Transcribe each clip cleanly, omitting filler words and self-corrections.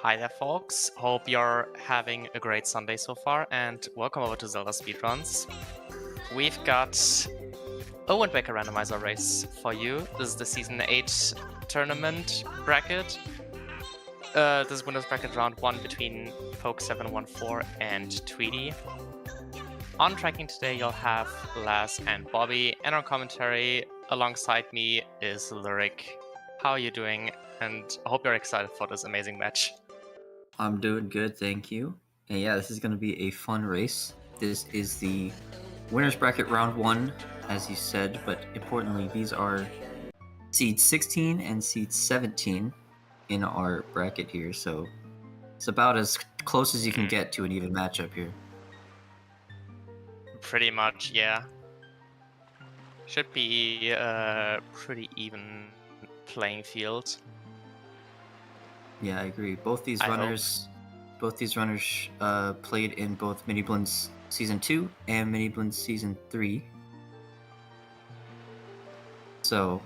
Hi there, folks. Hope you're having a great Sunday so far, and welcome over to ZeldaSpeedRuns. We've got a Wind Waker randomizer race for you. This is the Season 8 tournament bracket. This is winners bracket round 1 between Poke714 and Tweety. On tracking today, you'll have Laz and Bobby, and on commentary alongside me is Lyric. How are you doing? And I hope you're excited for this amazing match. I'm doing good, thank you. And yeah, this is going to be a fun race. This is the winners bracket round 1, as you said, but importantly, these are seed 16 and seed 17 in our bracket here, so it's about as close as you can get to an even matchup here. Pretty much, yeah. Should be a pretty even playing field. Yeah, I agree. Both these runners played in both Mini Blends Season 2 and Mini Blends Season 3. So,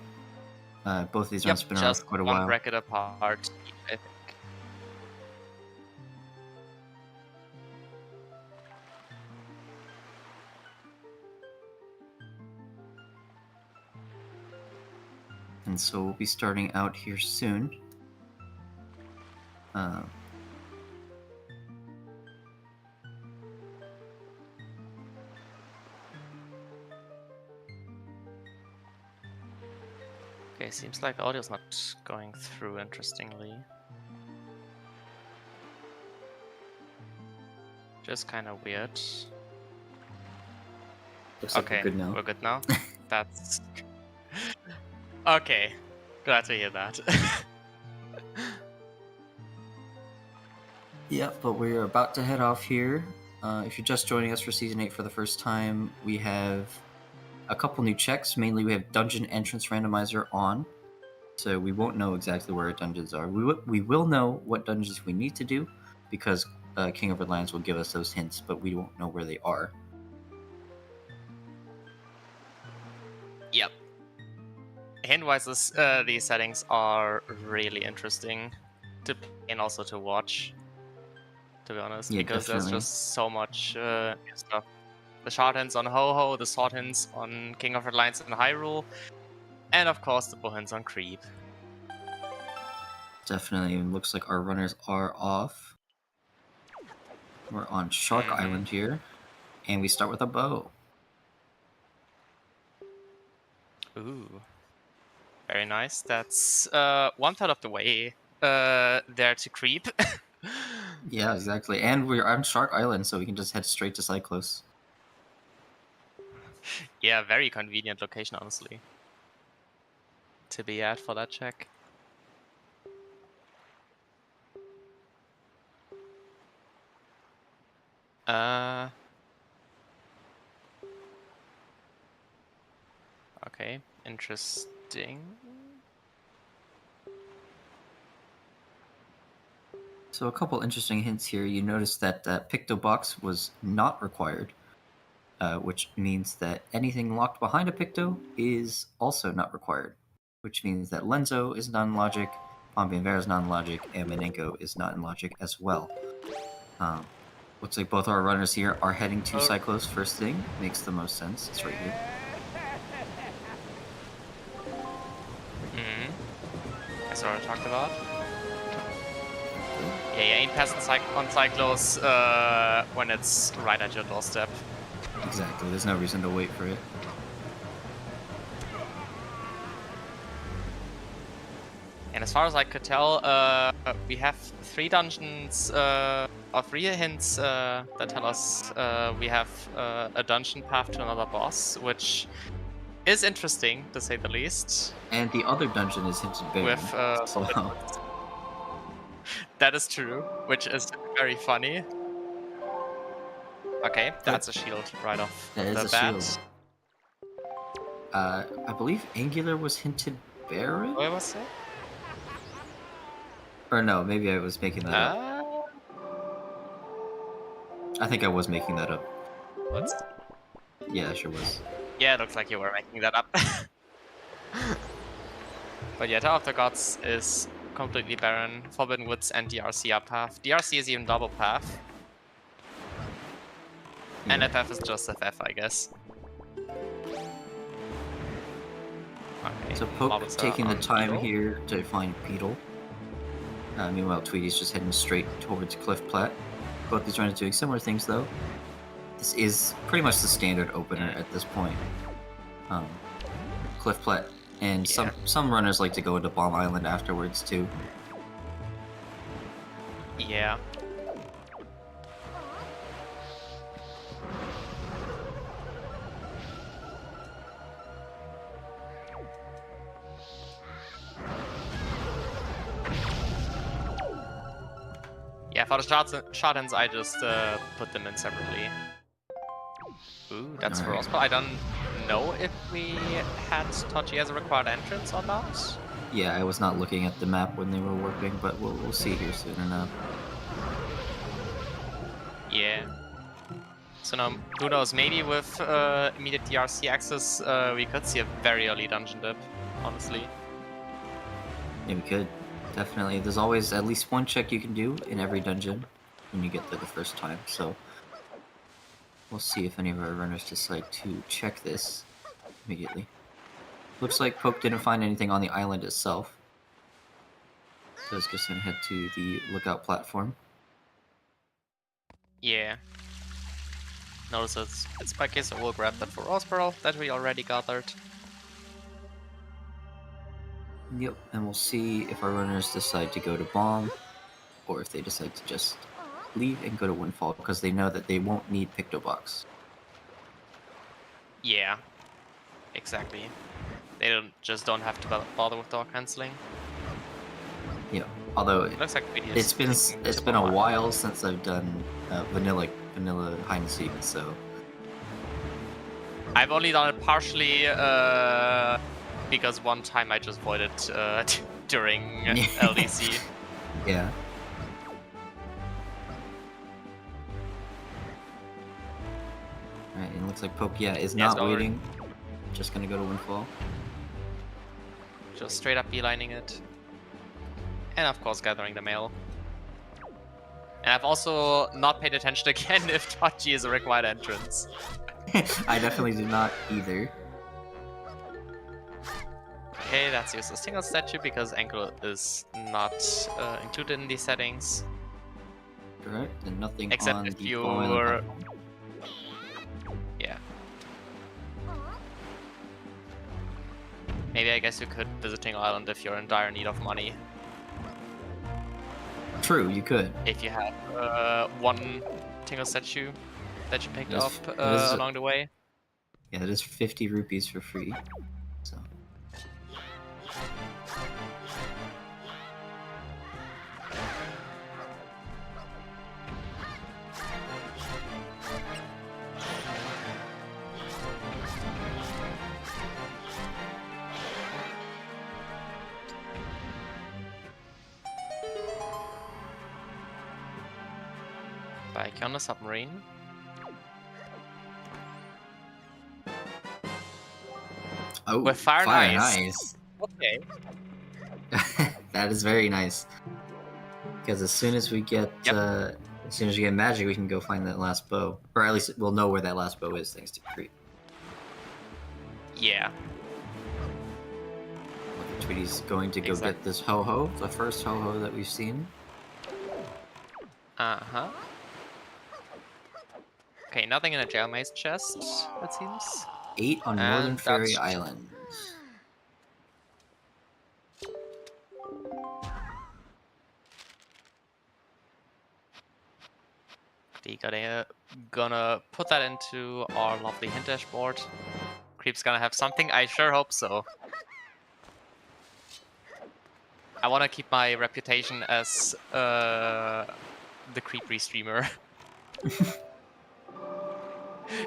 both of these runs have been around for quite a while. Just one bracket apart, I think. And so we'll be starting out here soon. Okay, seems like audio's not going through, interestingly. Just kind of weird. Looks like okay, we're good now. We're good now? That's... Okay, glad to hear that. Yep, but we're about to head off here. If you're just joining us for Season 8 for the first time, we have a couple new checks. Mainly, we have Dungeon Entrance Randomizer on, so we won't know exactly where our dungeons are. We will know what dungeons we need to do, because King of Redlands will give us those hints, but we won't know where they are. Yep. Hint-wise, these settings are really interesting to play and also to watch, to be honest, Yeah, because definitely. there's just so much stuff. The short hints on Ho-Ho, the short hints on King of Redlands and Hyrule, and of course the bull hints on Creep. Definitely. It looks like our runners are off. We're on Shark Island here, and we start with a bow. Ooh. Very nice. That's 1/3 of the way there to Creep. Yeah, exactly. And we're on Shark Island, so we can just head straight to Cyclos. Yeah, very convenient location, honestly, to be at for that check. Okay, interesting. So a couple interesting hints here. You notice that Picto Box was not required, which means that anything locked behind a Picto is also not required, which means that Lenzo is non-logic, Pombeanvera is non-logic, and Menenko is not in logic as well. Looks like both our runners here are heading to Cyclos first thing. Makes the most sense. It's right here. That's what I talked about. Yeah, you ain't passing on Cyclos when it's right at your doorstep. Exactly, there's no reason to wait for it. And as far as I could tell, we have 3 dungeons, or 3 hints that tell us we have a dungeon path to another boss, which is interesting, to say the least. And the other dungeon is hinted barren. With, that is true, which is very funny. Okay, that's a shield right off the bat. That is a shield. I believe Angular was hinted barren? What was it? Or no, maybe I was making that up. I think I was making that up. What? Yeah, I sure was. Yeah, it looks like you were making that up. But yeah, Tower of the Gods is completely barren. Forbidden Woods and DRC are path. DRC is even double path. And Yeah. FF is just FF, I guess. Okay. So Poke Lobbles are taking the on time Beetle. here to find Beetle. Meanwhile, Tweety's just heading straight towards Cliff Plat. Poke is doing similar things though. This is pretty much the standard opener at this point. Cliff Plat, and Yeah. some runners like to go into Bomb Island afterwards too. Yeah. Yeah, for the shotguns, I just put them in separately. Ooh, that's for us. But I don't know if we had Tochi as a required entrance or not. Yeah, I was not looking at the map when they were working, but we'll see here soon enough. Yeah. So now, who knows, maybe with immediate DRC access, we could see a very early dungeon dip, honestly. Yeah, we could. Definitely. There's always at least one check you can do in every dungeon when you get there the first time, so we'll see if any of our runners decide to check this immediately. Looks like Poke didn't find anything on the island itself. So it's just gonna head to the lookout platform. Yeah. Notice it's spiky, so we'll grab that for Ospearl that we already gathered. Yep, and we'll see if our runners decide to go to Bomb, or if they decide to just leave and go to Windfall, because they know that they won't need Pictobox. Yeah. Exactly. They don't have to bother with door cancelling. Yeah, although It looks like it's been a while since I've done vanilla hide and seek, so I've only done it partially because one time I just voided during LDC. yeah. Alright, and it looks like Poke, is not waiting. Just gonna go to Windfall. Just straight up beelining it. And of course gathering the mail. And I've also not paid attention again if Tochi is a required entrance. I definitely did not either. Okay, that's useless single statue because ankle is not included in these settings. Correct, and nothing Except on if the you Bomb Island were... platform. Yeah. Maybe I guess you could visiting island if you're in dire need of money. True, you could. If you had one tingle statue that you picked up along the way. Yeah, it is 50 rupees for free. So. Bike on the submarine. Oh, with fire nice. Okay. That is very nice. Because as soon as we get magic, we can go find that last bow, or at least we'll know where that last bow is thanks to Creep. Yeah. Tweety's going to go get this ho-ho, the first ho-ho that we've seen. Uh-huh. Okay, nothing in a jail maze chest, it seems. 8 on Northern Fairy Island. Gonna put that into our lovely hint dashboard. Creep's gonna have something, I sure hope so. I wanna keep my reputation as the Creep restreamer.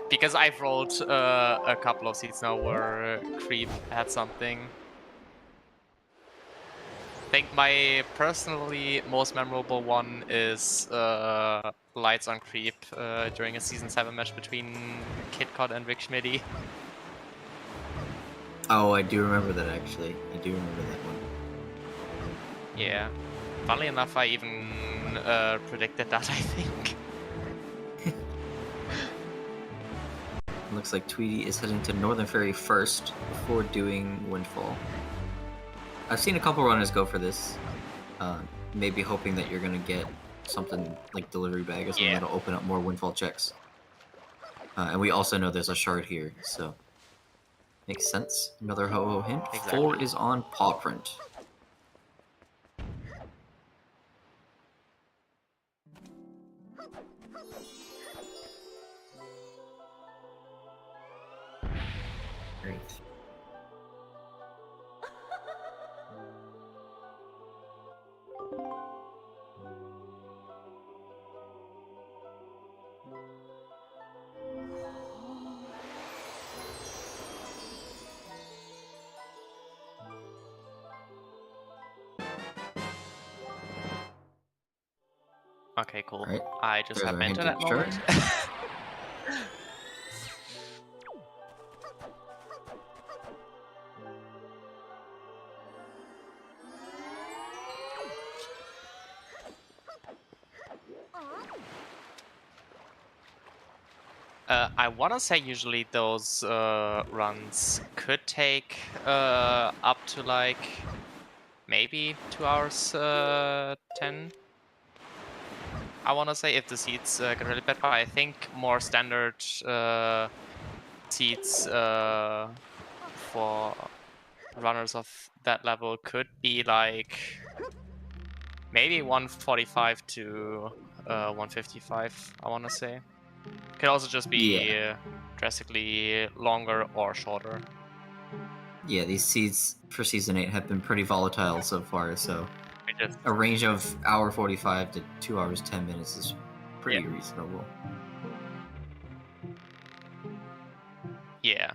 Because I've rolled a couple of seats now where Creep had something. I think my personally most memorable one is Lights on Creep during a Season 7 match between KidCod and Rick Schmitty. Oh, I do remember that actually. I do remember that one. Yeah. Funnily enough, I even predicted that, I think. Looks like Tweety is heading to Northern Ferry first before doing Windfall. I've seen a couple runners go for this, maybe hoping that you're going to get something like Delivery Bag or something that'll open up more Windfall checks. And we also know there's a shard here, so makes sense. Another Ho-Oh hint. Exactly. 4 is on Paw Print. Great. Okay, cool. Right. I just There's had our my hint internet at moment. I want to say usually those runs could take up to like maybe 2 hours 10. I want to say if the seats get really bad, but I think more standard seats for runners of that level could be like maybe 145 to 155, I want to say. Could also just be drastically longer or shorter. Yeah, these seeds for Season 8 have been pretty volatile so far, so a range of hour 45 to 2 hours 10 minutes is pretty reasonable. Yeah.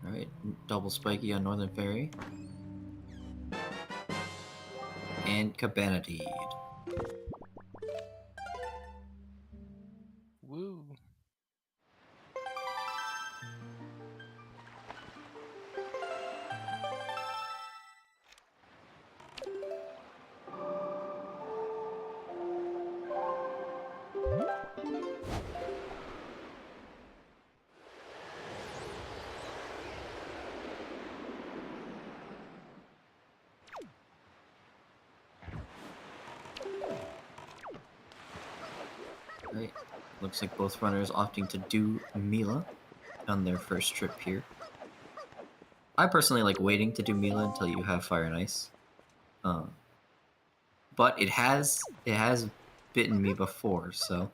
Alright, double spiky on Northern Ferry. And Cabanity. Woo. Right. Looks like both runners opting to do Mila on their first trip here. I personally like waiting to do Mila until you have Fire and Ice. But it has bitten me before, so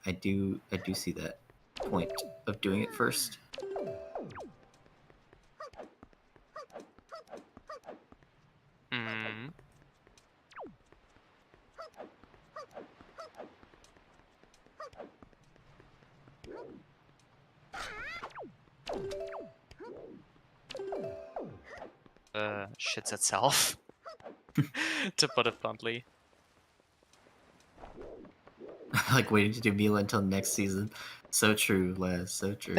I do see that point of doing it first. Mm. Shits itself, to put it bluntly. Like waiting to do Mila until next season. So true, Les. So true.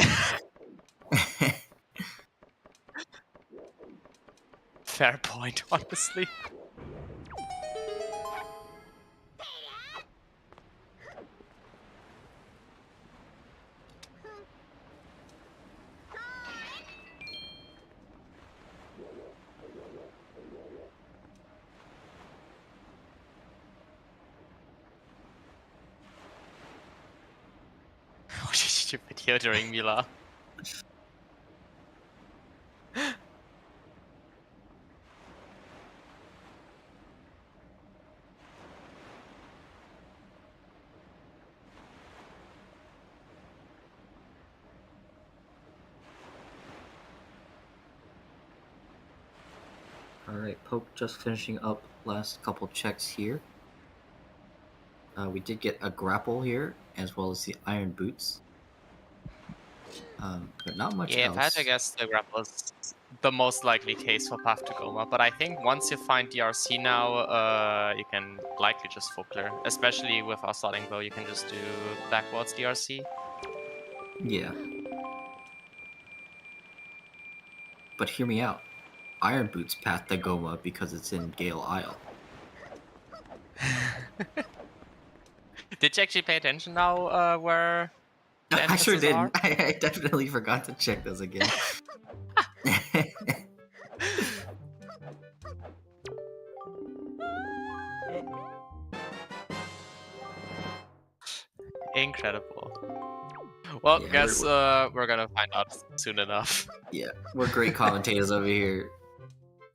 Fair point, honestly. What did you video during Mila? Alright, Poke just finishing up last couple checks here. We did get a grapple here, as well as the iron boots. But not much Yeah, else. Patch, I guess the grapple is the most likely case for Path to Goma, but I think once you find DRC now, you can likely just full clear. Especially with our starting bow, you can just do backwards DRC. Yeah. But hear me out. Iron Boots Path to Goma because it's in Gale Isle. Did you actually pay attention now where the I sure entrances didn't. are? I definitely forgot to check those again. Incredible. Well, Yeah, guess we're gonna find out soon enough. Yeah, we're great commentators over here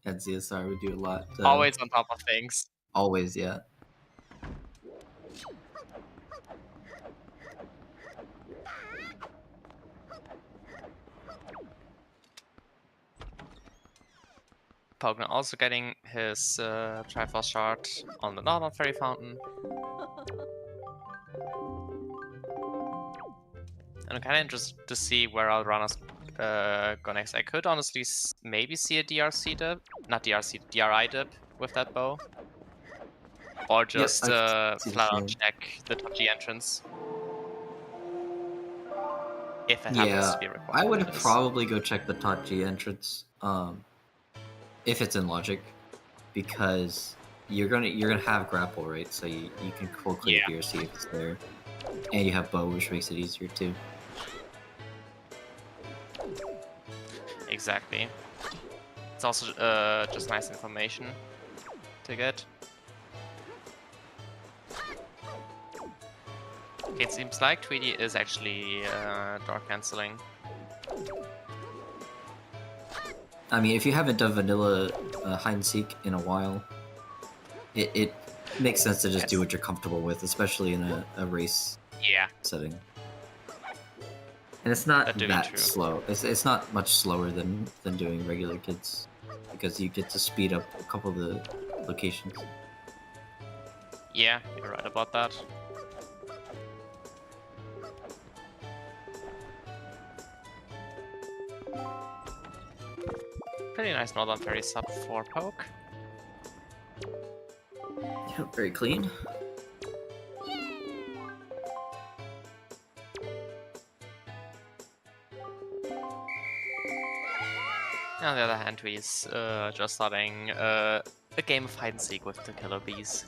at ZSR. We do a lot. Always on top of things. Always, yeah. Poke also getting his Triforce shard on the Northern Fairy Fountain. And I'm kind of interested to see where our runners go next. I could honestly maybe see a DRC dip, not DRC, DRI dip with that bow. Or just flat out check the touchy entrance. If it happens to be required. I would probably go check the Tachi entrance, if it's in logic, because you're gonna have grapple, right? So you can full clear DRC if it's there, and you have bow, which makes it easier too. Exactly. It's also just nice information to get. Okay, it seems like Tweety is actually door cancelling. I mean, if you haven't done vanilla hide and seek in a while, it makes sense to just do what you're comfortable with, especially in a race setting. And it's not that slow. It's not much slower than doing regular kids, because you get to speed up a couple of the locations. Yeah, you're right about that. Pretty nice Northern Fairy sub for Poke. Yep, very clean. On the other hand, he's just starting a game of hide and seek with the killer bees.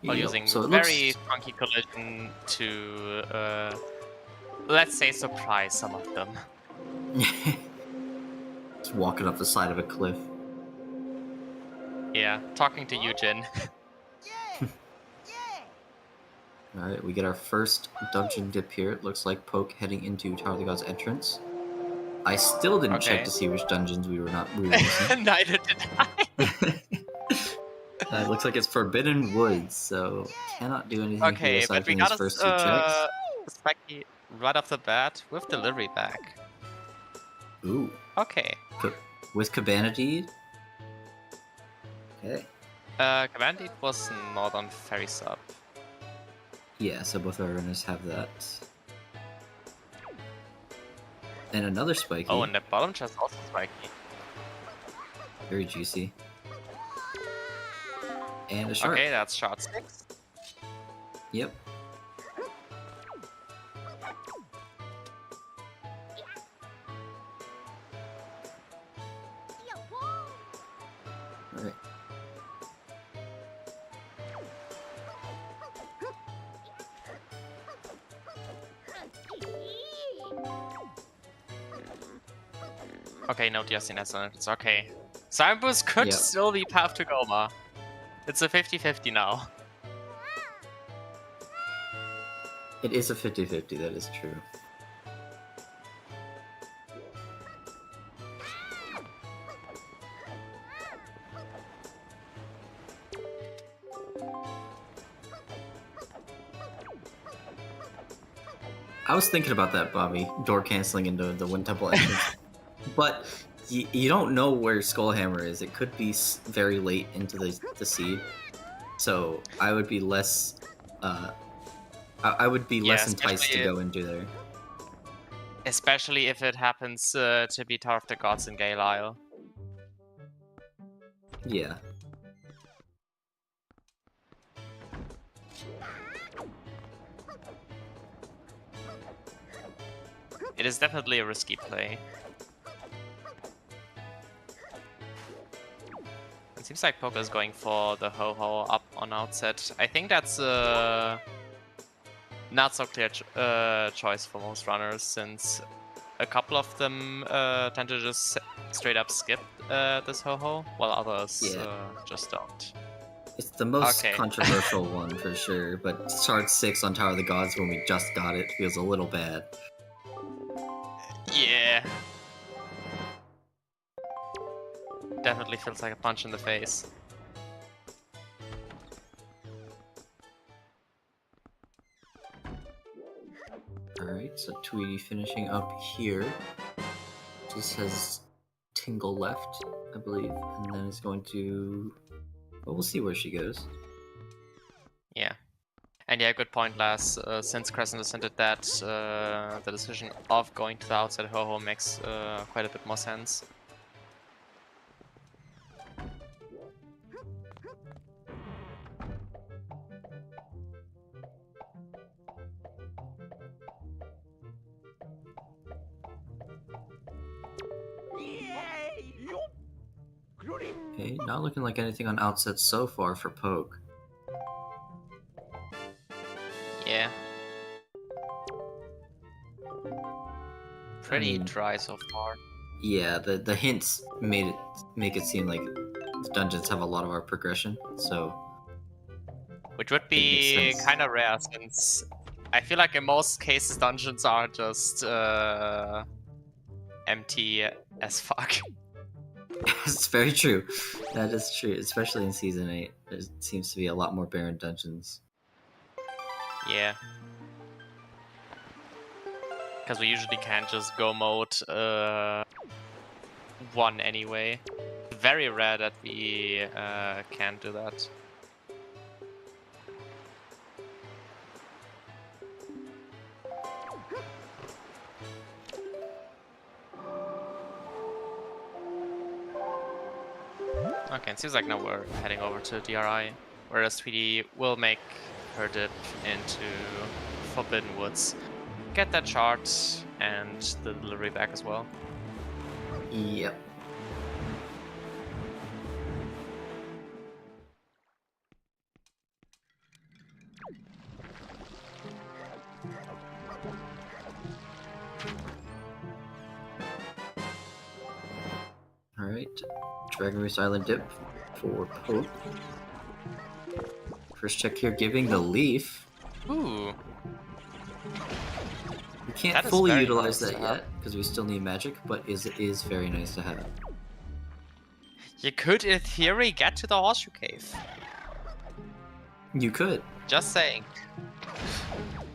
While using very funky collision to, let's say, surprise some of them. Just walking up the side of a cliff. Yeah, talking to you, Jin. Alright, we get our first dungeon dip here. It looks like Poke heading into Tower of the Gods entrance. I still didn't check to see which dungeons we were missing. Neither did I. It looks like it's Forbidden Woods, so cannot do anything here aside from these first two checks. Spiky right off the bat with delivery back. Ooh. Okay. With Cabana Deed? Okay. Cabana Deed was Northern Fairy sub. Yeah, so both our runners have that. And another Spiky. Oh, and the bottom chest also Spiky. Very juicy. And a shark. Okay, that's shot 6. Yep. Alright. Okay, no DRC Nesson. It's okay. Cymbus could still be Path to Goma. It's a 50-50 now. It is a 50-50, that is true. I was thinking about that, Bobby. Door canceling into the Wind Temple entrance. But you don't know where Skullhammer is. It could be very late into the seed. So I would be less... I would be less enticed to go into there. Especially if it happens to be Tower of the Gods in Gale Isle. Yeah. It is definitely a risky play. It seems like Poke is going for the Ho-Ho up on outset. I think that's a not so clear choice for most runners, since a couple of them tend to just straight up skip this Ho-Ho, while others just don't. It's the most Okay. controversial one for sure, but Shard 6 on Tower of the Gods when we just got it feels a little bad. Yeah. Definitely feels like a punch in the face. Alright, so Tweety finishing up here. Just has Tingle left, I believe, and then is going to... Well, we'll see where she goes. Yeah. And yeah, good point, Laz. Since Crescent ascended that, the decision of going to the outside Ho-Ho makes quite a bit more sense. Okay, not looking like anything on outset so far for Poke. Yeah. Pretty dry so far. Yeah, the hints make it seem like the dungeons have a lot of our progression, so... Which would be kind of rare, since I feel like in most cases dungeons are just empty as fuck. It's very true. That is true, especially in Season 8. There seems to be a lot more barren dungeons. Yeah. Because we usually can't just go mode 1 anyway. Very rare that we can't do that. Okay, it seems like now we're heading over to DRI, whereas Tweety will make her dip into Forbidden Woods. Get that chart and the delivery back as well. Yep. Alright, Dragon Roost Island dip for Poke. First check here, giving the leaf. Ooh. We can't fully utilize that yet, because we still need magic, but it is very nice to have. You could, in theory, get to the Horseshoe Cave. You could. Just saying.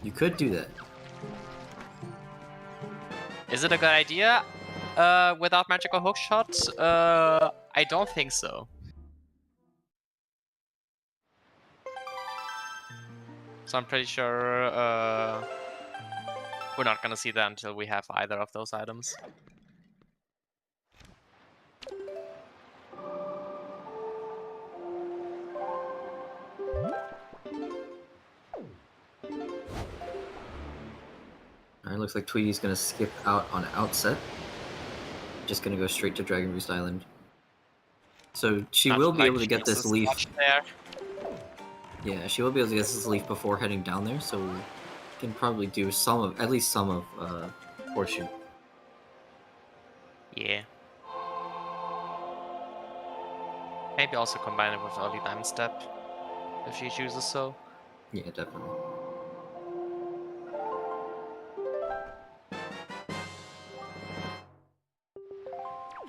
You could do that. Is it a good idea? Without magical hookshot? I don't think so. So I'm pretty sure we're not gonna see that until we have either of those items. Alright, looks like Tweety's gonna skip out on outset. Just gonna go straight to Dragon Roost Island. So she will be able to get this leaf. Yeah, she will be able to get this leaf before heading down there, so we can probably do at least some of Horseshoe. Yeah. Maybe also combine it with early Diamond Step, if she chooses so. Yeah, definitely.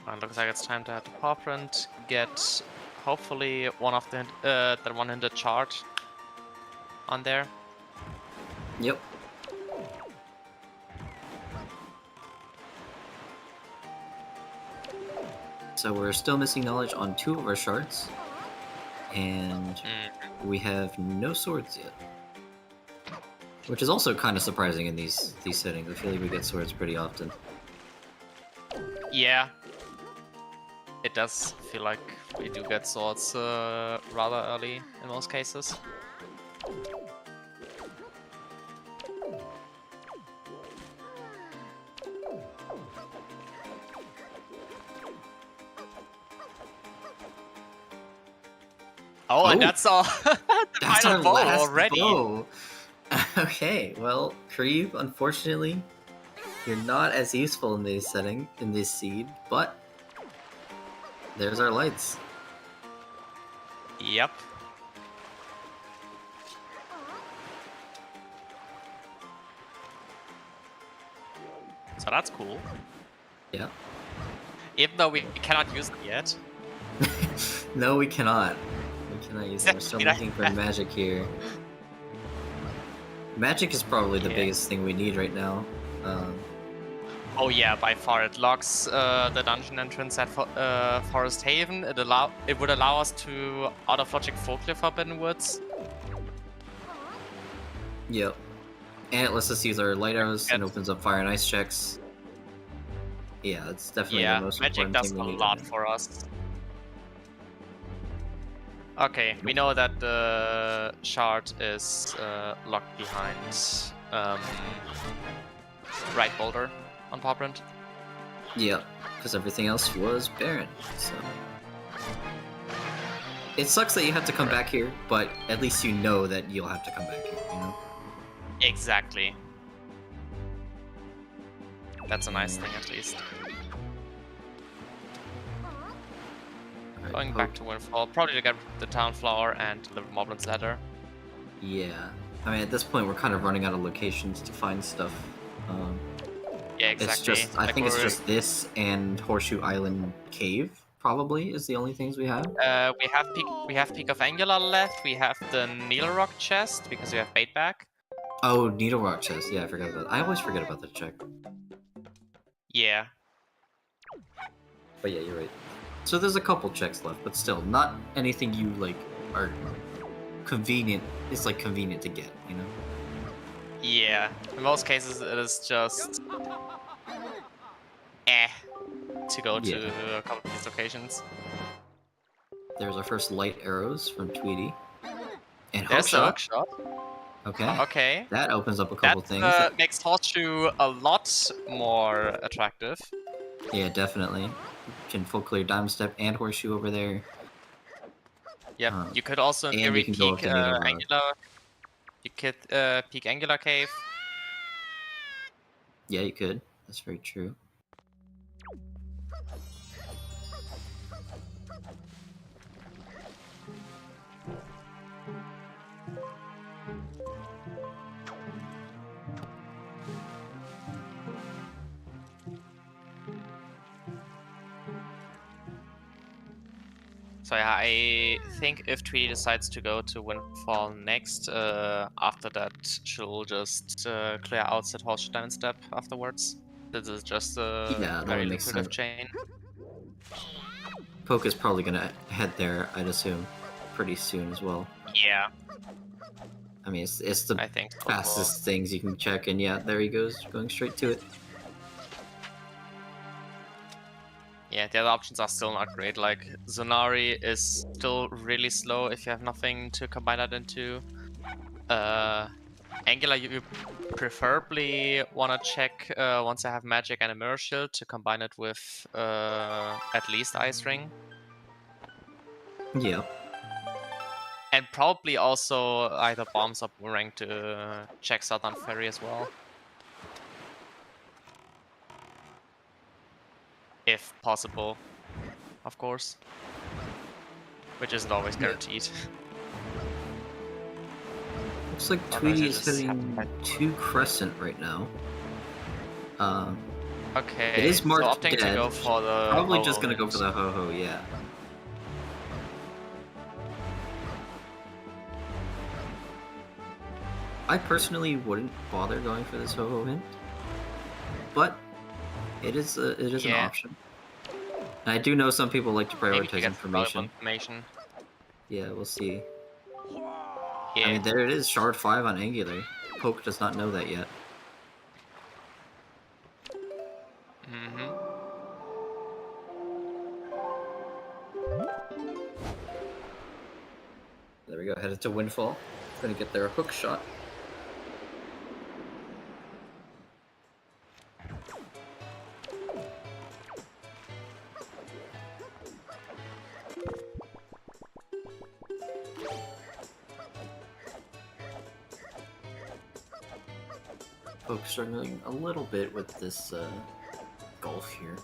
It looks like it's time to have the paw print, get hopefully one of the one-handed chart on there. Yep. So we're still missing knowledge on 2 of our shards, and we have no swords yet. Which is also kind of surprising in these settings. I feel like we get swords pretty often. Yeah. It does feel like we do get swords rather early in most cases. Oh, and that's all. That's final our bow last already. bow. Okay, well, Creep, unfortunately, you're not as useful in this setting, in this seed, but there's our lights. Yep. So that's cool. Yeah. Even though we cannot use it yet. No, we cannot. We cannot use it. We're still looking for magic here. Magic is probably the biggest thing we need right now. Oh yeah, by far. It locks the dungeon entrance at Forest Haven. It would allow us to out of logic Folklore Forbidden Woods. Yep. And it lets us use our light arrows and opens up fire and ice checks. Yeah, it's definitely the most magic important does thing a we need. lot for us. Okay, we know that the shard is locked behind right boulder on Poprint. Yeah, because everything else was barren. So it sucks that you have to come back here, but at least you know that you'll have to come back here. You know. Exactly. That's a nice thing, at least. Going back to Windfall, probably to get the Town Flower and deliver Moblin's Ladder. Yeah. I mean, at this point, we're kind of running out of locations to find stuff. Yeah, exactly. It's just, I think it's just this and Horseshoe Island Cave, probably, is the only things we have. We have Peak of Angula left, we have the Needle Rock chest, because we have bait back. Oh, Needle Rock chest, yeah, I forgot about that. I always forget about that check. Yeah. But yeah, you're right. So there's a couple checks left, but still, not anything you, like, are convenient. It's, like, convenient to get, you know? Yeah. In most cases, it is just... to go to a couple of these locations. There's our first light arrows from Tweety. And There's the hookshot. hookshot. Okay. Okay. That opens up a couple things. That makes Horseshoe a lot more attractive. Yeah, definitely. Can full clear Diamond Step and Horseshoe over there. Yep, you could also in theory peek Angular. You could peek Angular Cave. Yeah, you could. That's very true. So yeah, I think if Tweety decides to go to Windfall next, after that she'll just clear out that Horseshoe Diamond Step afterwards. This is just a very lucrative chain. Poke is probably gonna head there, I'd assume, pretty soon as well. Yeah. I mean, it's the fastest things you can check, and yeah, there he goes, going straight to it. Yeah, the other options are still not great. Like, Zonari is still really slow if you have nothing to combine that into. Angular, you preferably want to check once I have Magic and a Mirror Shield to combine it with at least Ice Ring. Yeah. And probably also either Bombs or Boomerang to check Southern Ferry as well. If possible, of course. Which isn't always guaranteed. Looks like Tweety is heading to Crescent right now. Okay, it is marked so opting dead. to go for the Probably just gonna go for the ho-ho, yeah. I personally wouldn't bother going for this ho-ho hint, but it is an option. And I do know some people like to prioritize information. Yeah, we'll see. Yeah. I mean, there it is, Shard 5 on Angular. Poke does not know that yet. Mm-hmm. There we go, headed to Windfall. Gonna get their hook shot. Poke's struggling a little bit with this golf here.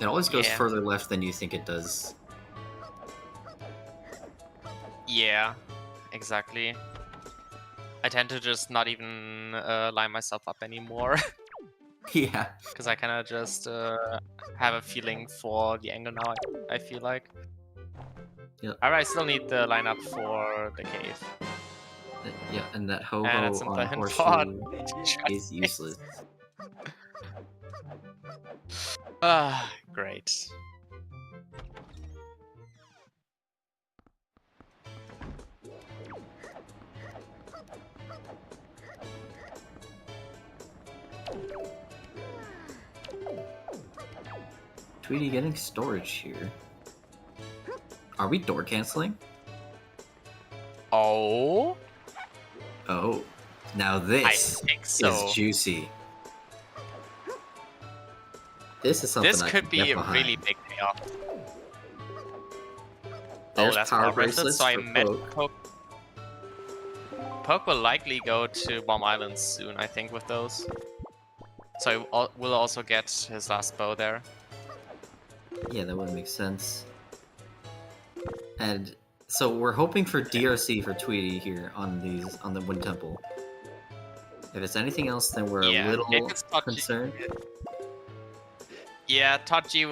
It always goes Yeah. further left than you think it does. Yeah, exactly. I tend to just not even line myself up anymore. Yeah. Because I kind of just have a feeling for the angle now, I feel like. Yep. Alright, I still need the lineup for the cave. Yeah, and that And Ho-Ho it's on important Horseshoe for is useless. Ah, great. Tweety getting storage here. Are we door canceling? Oh? Oh, now this think so. is juicy. This is something This I could can be get a behind. really big payoff. There's that's power bracelet, bracelets so I for met Poke. Poke will likely go to Bomb Island soon, I think, with those. So we'll also get his last bow there. Yeah, that would make sense. And so we're hoping for DRC for Tweety here on the Wind Temple. If it's anything else, then we're a little concerned. Yeah, Tachi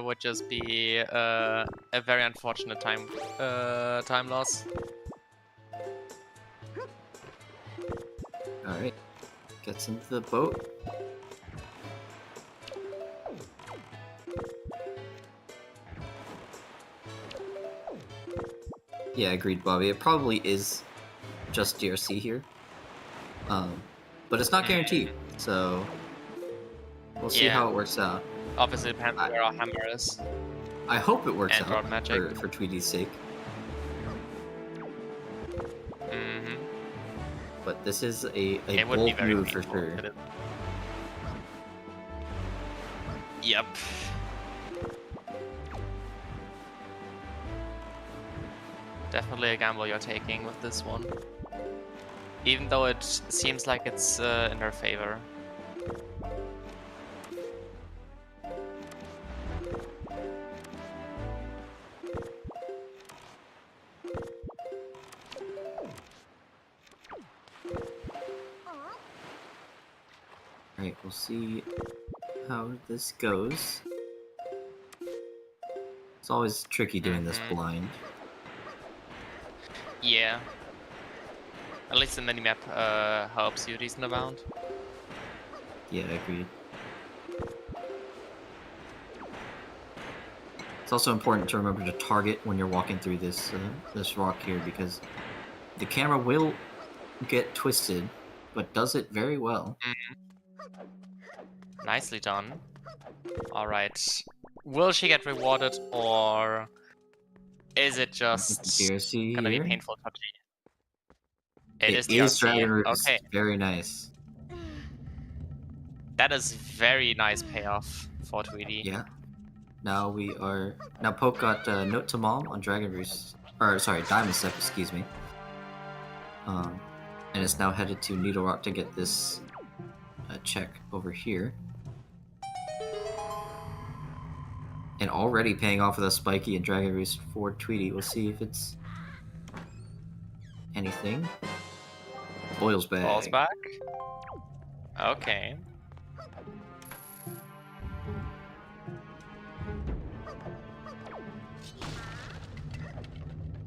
would just be a very unfortunate time loss. All right, gets into the boat. Yeah, agreed, Bobby. It probably is just DRC here, but it's not guaranteed. So we'll see how it works out. Obviously, depends where our hammer is. I hope it works and out for Tweety's sake. Mm-hmm. But this is a bold move for sure. Yep. Definitely a gamble you're taking with this one. Even though it seems like it's in her favor. Alright, we'll see how this goes. It's always tricky doing this blind. Yeah. At least the minimap helps you a decent amount. Yeah, agreed. It's also important to remember to target when you're walking through this this rock here, because the camera will get twisted, but does it very well. Nicely done. Alright. Will she get rewarded, or is it just DRC gonna here? be painful touchy? It is DRC. Dragon DRC. Roost. Okay. Very nice. That is very nice payoff for Tweety. Yeah. Now Poke got Note to Mom on Dragon Roost. Or, sorry, Diamond Step, excuse me. And it's now headed to Needle Rock to get this check over here. And already paying off with a Spiky and Dragon Roost for Tweety. We'll see if it's anything. Boils back. Balls back? Okay.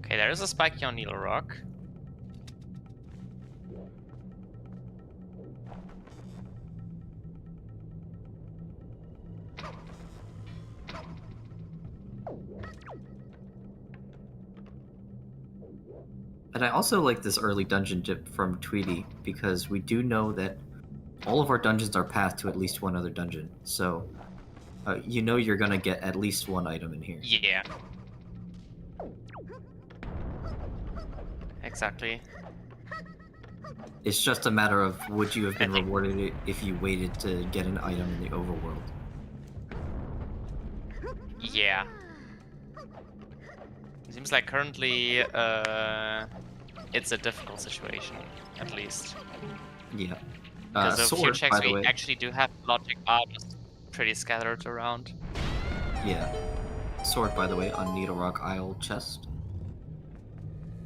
Okay, there is a Spiky on Needle Rock. I And I also like this early dungeon dip from Tweety because we do know that all of our dungeons are pathed to at least one other dungeon. So you know you're gonna get at least one item in here. Yeah. Exactly. It's just a matter of would you have been rewarded if you waited to get an item in the overworld. Yeah. Seems like currently it's a difficult situation, at least. Yeah. Because of a few Sword, checks by the we way. actually do have logic are just pretty scattered around. Yeah. Sword, by the way, on Needle Rock Isle chest.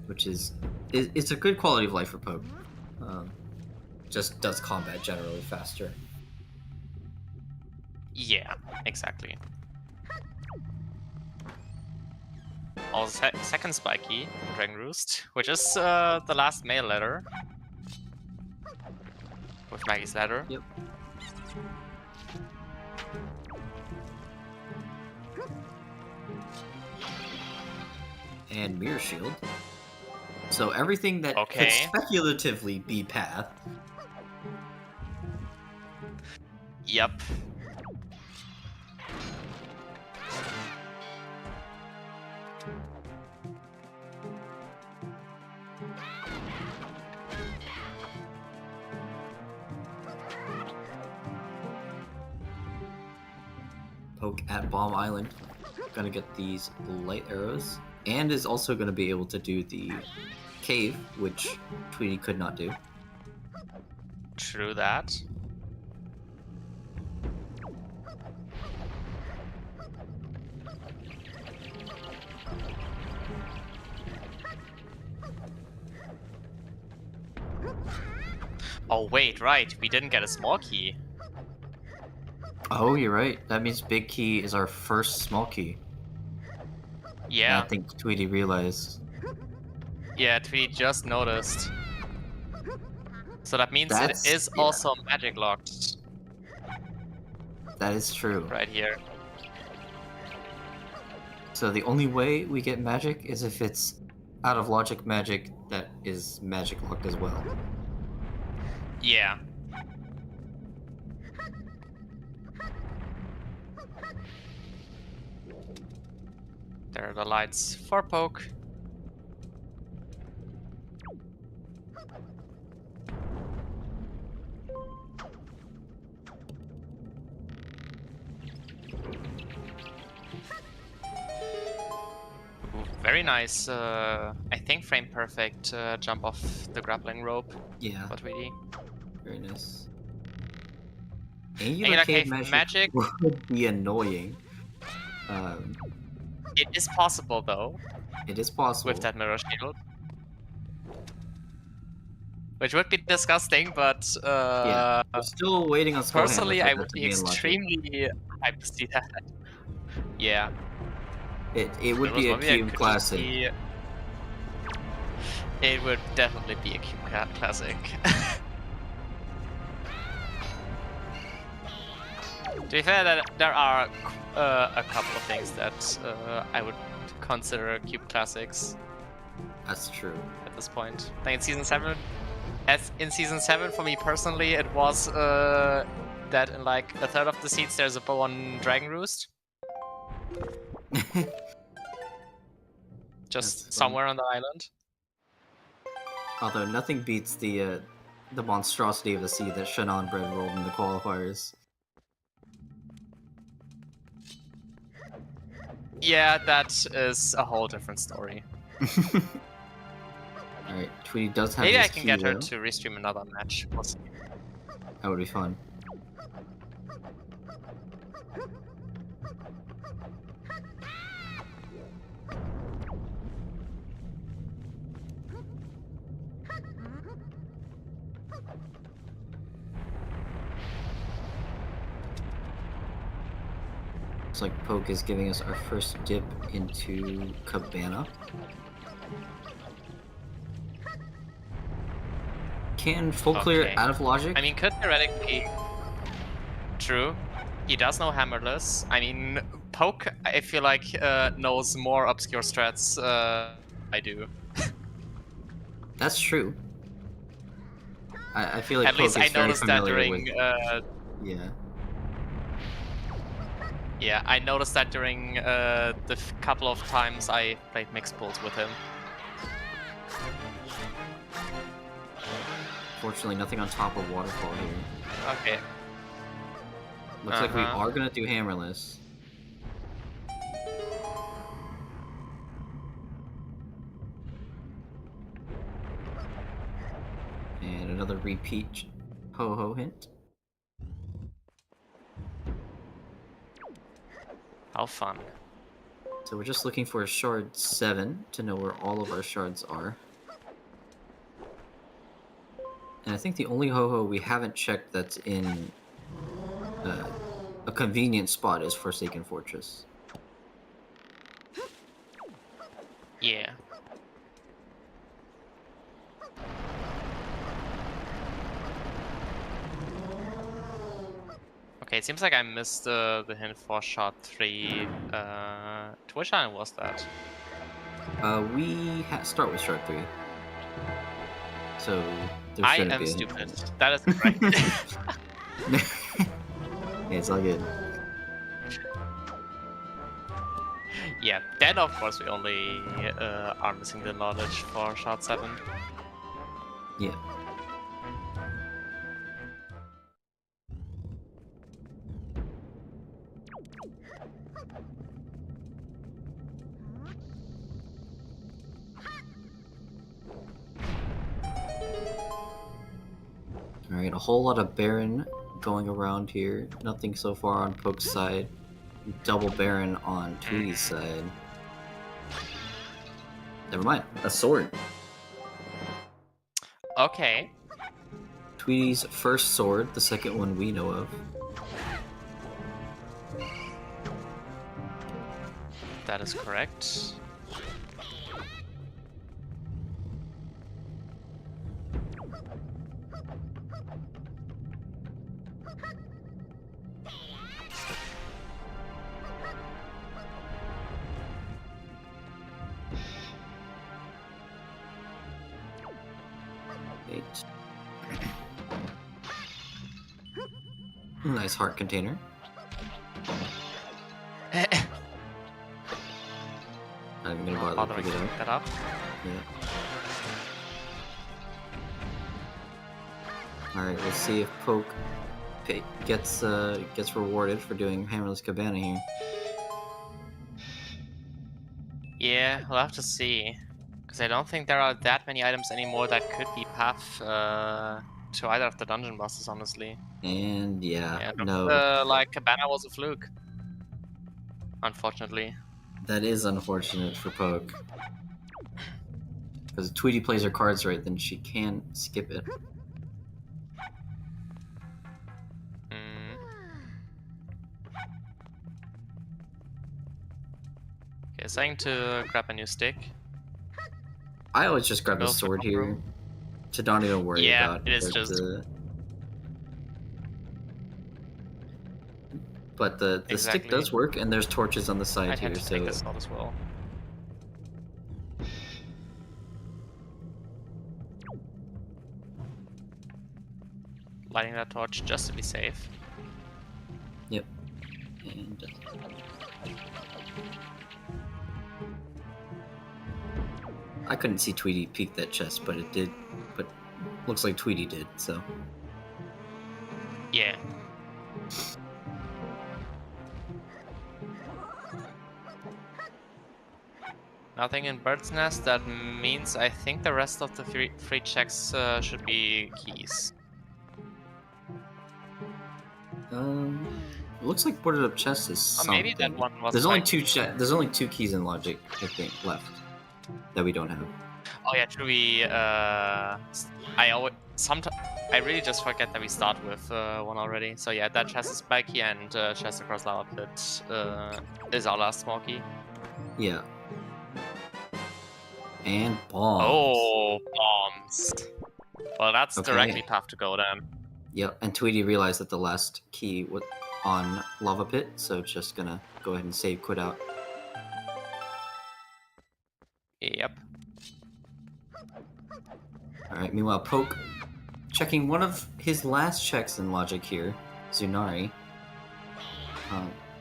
Which is... It's a good quality of life for Poke. Just does combat generally faster. Yeah, exactly. Also, second spiky, Dragon Roost, which is the last male letter. With Maggie's letter. Yep. And Mirror Shield. So everything that could speculatively be path. Yep. Poke at Bomb Island. Gonna get these light arrows. And is also gonna be able to do the cave, which Tweety could not do. True that. Oh wait, right, we didn't get a small key. Oh, you're right. That means Big Key is our first small key. Yeah. And I think Tweety realized. Yeah, Tweety just noticed. So that means it is also magic locked. That is true. Right here. So the only way we get magic is if it's out of logic magic that is magic locked as well. Yeah. There are the lights for Poke. Ooh, very nice, I think frame perfect jump off the grappling rope. Yeah. For Tweety. Very nice. Angular Cave magic would be annoying. It is possible though. It is possible. With that mirror shield. Which would be disgusting, but yeah, we're still waiting on Skullhammer. Personally, I would be extremely hyped to see that. Yeah. It would be a Cube classic. It would definitely be a Cube classic. To be fair, that there are a couple of things that I would consider Cube classics. That's true. At this point, I think in season 7, in season 7 for me personally, it was that in like a third of the seats there's a bow on Dragon Roost. Just somewhere on the island. Although nothing beats the monstrosity of the sea that Shannon Bread rolled in the qualifiers. Yeah, that is a whole different story. Alright, Tweety does have Maybe his I can key, get her though. to restream another match. We'll see. That would be fun. Looks like Poke is giving us our first dip into Cabana. Can full clear out of logic? I mean, could theoretically... True. He does know Hammerless. I mean, Poke, I feel like, knows more obscure strats I do. That's true. I feel like At least Poke I is very noticed that familiar during. with... Yeah. Yeah, I noticed that during the couple of times I played mixed pools with him. Fortunately, nothing on top of waterfall here. Okay. Looks like we are gonna do hammerless. And another repeat ho-ho hint. How fun. So we're just looking for a shard 7 to know where all of our shards are. And I think the only ho-ho we haven't checked that's in a convenient spot is Forsaken Fortress. Yeah. Okay, it seems like I missed the hint for shot 3. To which island was that? We start with shard 3. So there I shouldn't am be stupid. That is correct. Yeah, it's all good. Yeah, then of course we only are missing the knowledge for shot 7. Yeah. Alright, a whole lot of Baron going around here. Nothing so far on Poke's side. Double Baron on Tweety's side. Never mind. A sword. Okay. Tweety's first sword, the second one we know of. That is correct. Nice heart container. Not even gonna bother Bothering to to pick it pick up. that up. Yeah. Alright, let's see if Poke gets rewarded for doing Hammerless Cabana here. Yeah, we'll have to see. Because I don't think there are that many items anymore that could be path to either of the dungeon bosses, honestly. And yeah, no. Like Cabana was a fluke. Unfortunately. That is unfortunate for Poke. Because if Tweety plays her cards right, then she can skip it. Okay, saying to grab a new stick. I always just grab the Go for sword the here. room. To don't even worry Yeah, about it is just. But the stick does work, and there's torches on the side I'd here, have to so take this out as well. Lighting that torch just to be safe. Yep. And I couldn't see Tweety peek that chest, but it did. But looks like Tweety did, so. Yeah. Nothing in Bird's Nest. That means I think the rest of the free checks should be keys. It looks like boarded up chest is something. Maybe that one was. There's only two keys in logic, I think, left that we don't have. Oh yeah, true. I really just forget that we start with one already. So yeah, that chest is spiky, and chest across lava pit is our last small key. Yeah. And bombs. Oh, bombs. Well, that's Okay. directly path to go then. Yep, and Tweety realized that the last key was on lava pit, so just gonna go ahead and save quit out. Yep. Alright, meanwhile, Poke checking one of his last checks in logic here, Zunari.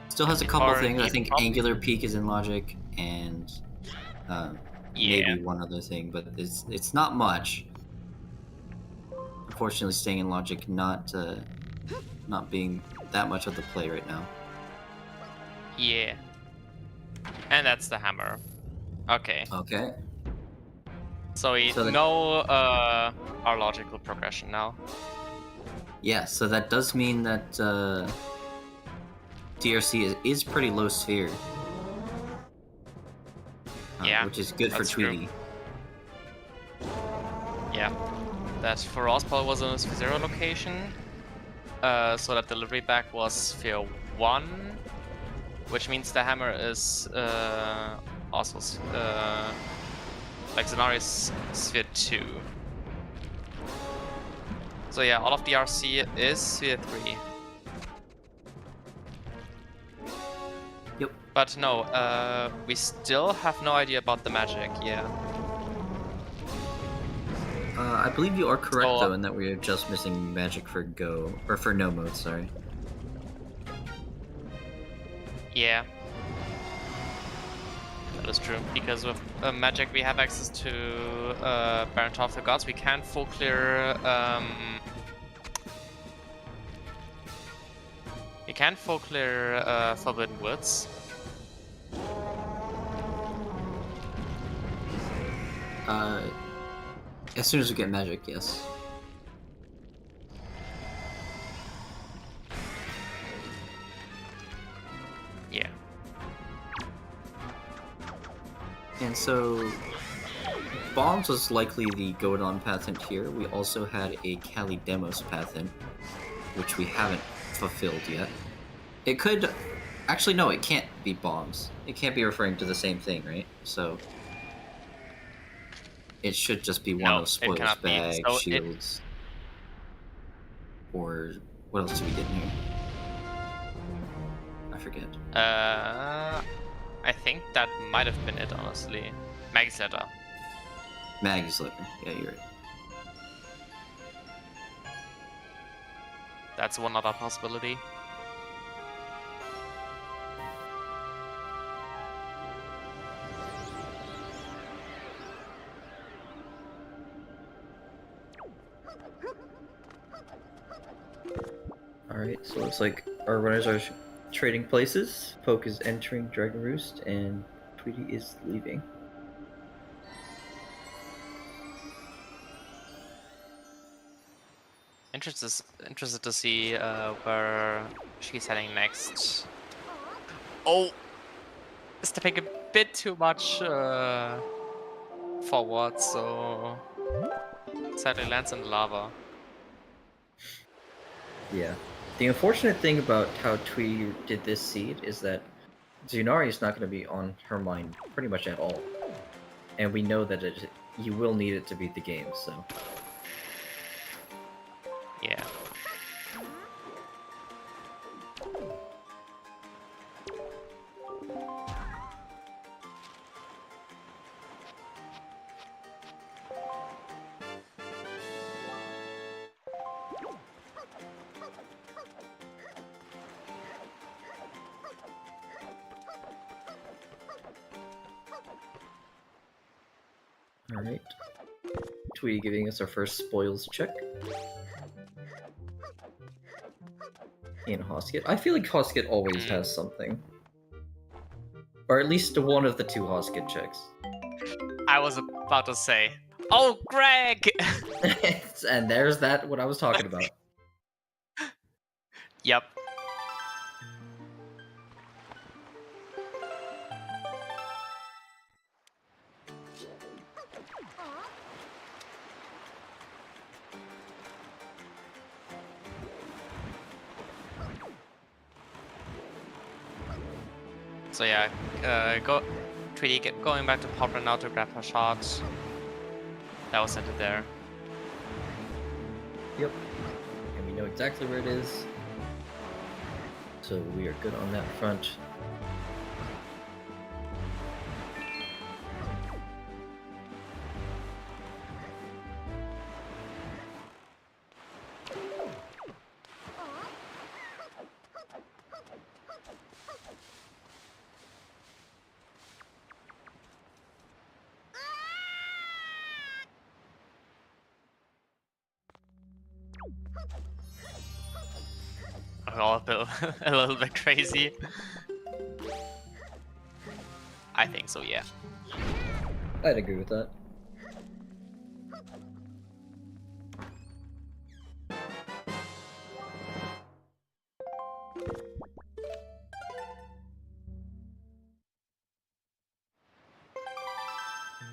Still has a couple Or things. I he think Angular Peak is in logic, and maybe one other thing, but it's not much. Unfortunately, staying in logic not being that much of the play right now. Yeah. And that's the hammer. Okay. Okay. So we So know our logical progression now. Yeah, so that does mean that DRC is pretty low sphere. Yeah, which is good for that's true. Tweety. Yeah. That for us probably was a sphere 0 location. So that delivery back was sphere 1. Which means the hammer is also like Zanari's sphere 2. So yeah, all of DRC is sphere 3. Yep. But no, we still have no idea about the magic, yeah. I believe you are correct So, though in that we are just missing magic for Go, or for no mode, sorry. yeah. That is true, because with magic we have access to Baron of the Gods. We can full clear Forbidden Woods. As soon as we get magic, yes. Yeah. And so, Bombs was likely the Godon patent here. We also had a Kali Demos patent, which we haven't fulfilled yet. It could... Actually, no, it can't be Bombs. It can't be referring to the same thing, right? So... It should just be one of Spoils Bag, so Shields... Or... What else do we get in here? I forget. I think that might have been it, honestly. Maggie's letter. Maggie's letter. Yeah, you're right. That's one other possibility. Alright, so it looks like our runners are trading places. Poke is entering Dragon Roost, and Tweety is leaving. Interested to see where she's heading next. Oh! Stepping a bit too much forward, so... sadly lands in the lava. Yeah. The unfortunate thing about how Tweety did this seed is that Zunari is not going to be on her mind pretty much at all. And we know that you will need it to beat the game, so... Yeah. Alright. Tweety giving us our first spoils check. In Hosket. I feel like Hosket always has something. Or at least one of the two Hosket checks. I was about to say, oh, Greg! And there's that, what I was talking about. Yep. So yeah, Tweety going back to Poplar now to grab her shot. That was sent it there. Yep. And we know exactly where it is. So we are good on that front. We're all a little bit crazy. I think so, yeah. I'd agree with that.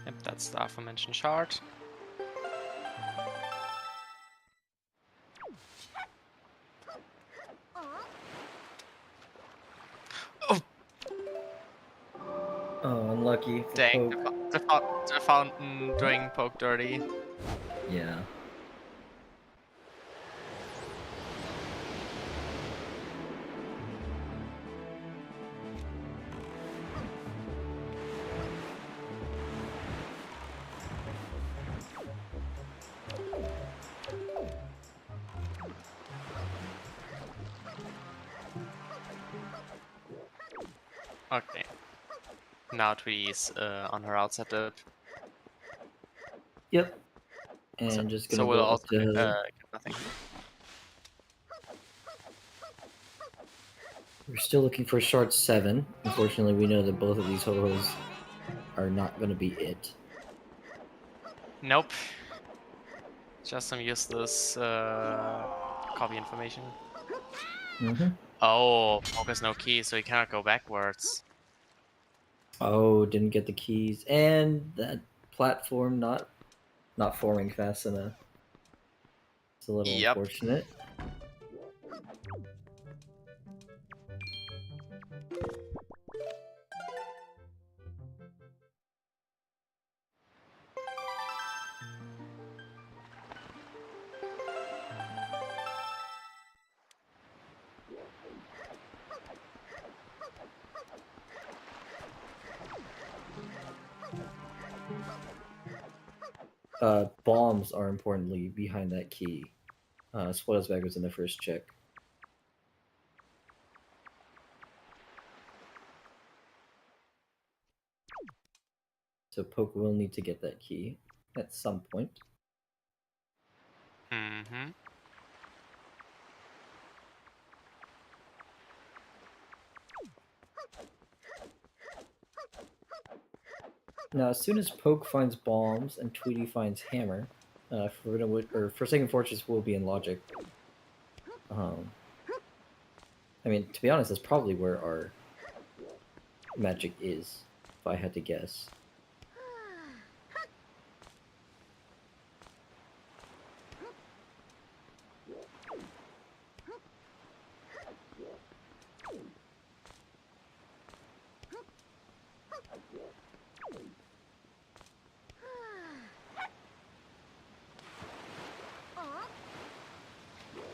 Yep, that's the aforementioned shard. Oh, unlucky for Dang, Poke. the fountain doing Poke dirty. Yeah. Okay. Now Tweety's on her outside lip. Yep. And just gonna So we'll go also up to get nothing. We're still looking for shard 7. Unfortunately, we know that both of these ho-hos are not gonna be it. Nope. Just some useless copy information. Mm-hmm. Oh, Poke has no key, so he cannot go backwards. Oh, didn't get the keys, and that platform not forming fast enough. It's a little Yep. unfortunate. Bombs are importantly behind that key. Spoils bag was in the first check. So Poke will need to get that key at some point. Mm-hmm. Now, as soon as Poke finds bombs and Tweety finds hammer, Forsaken Fortress will be in logic. I mean, to be honest, that's probably where our magic is, if I had to guess.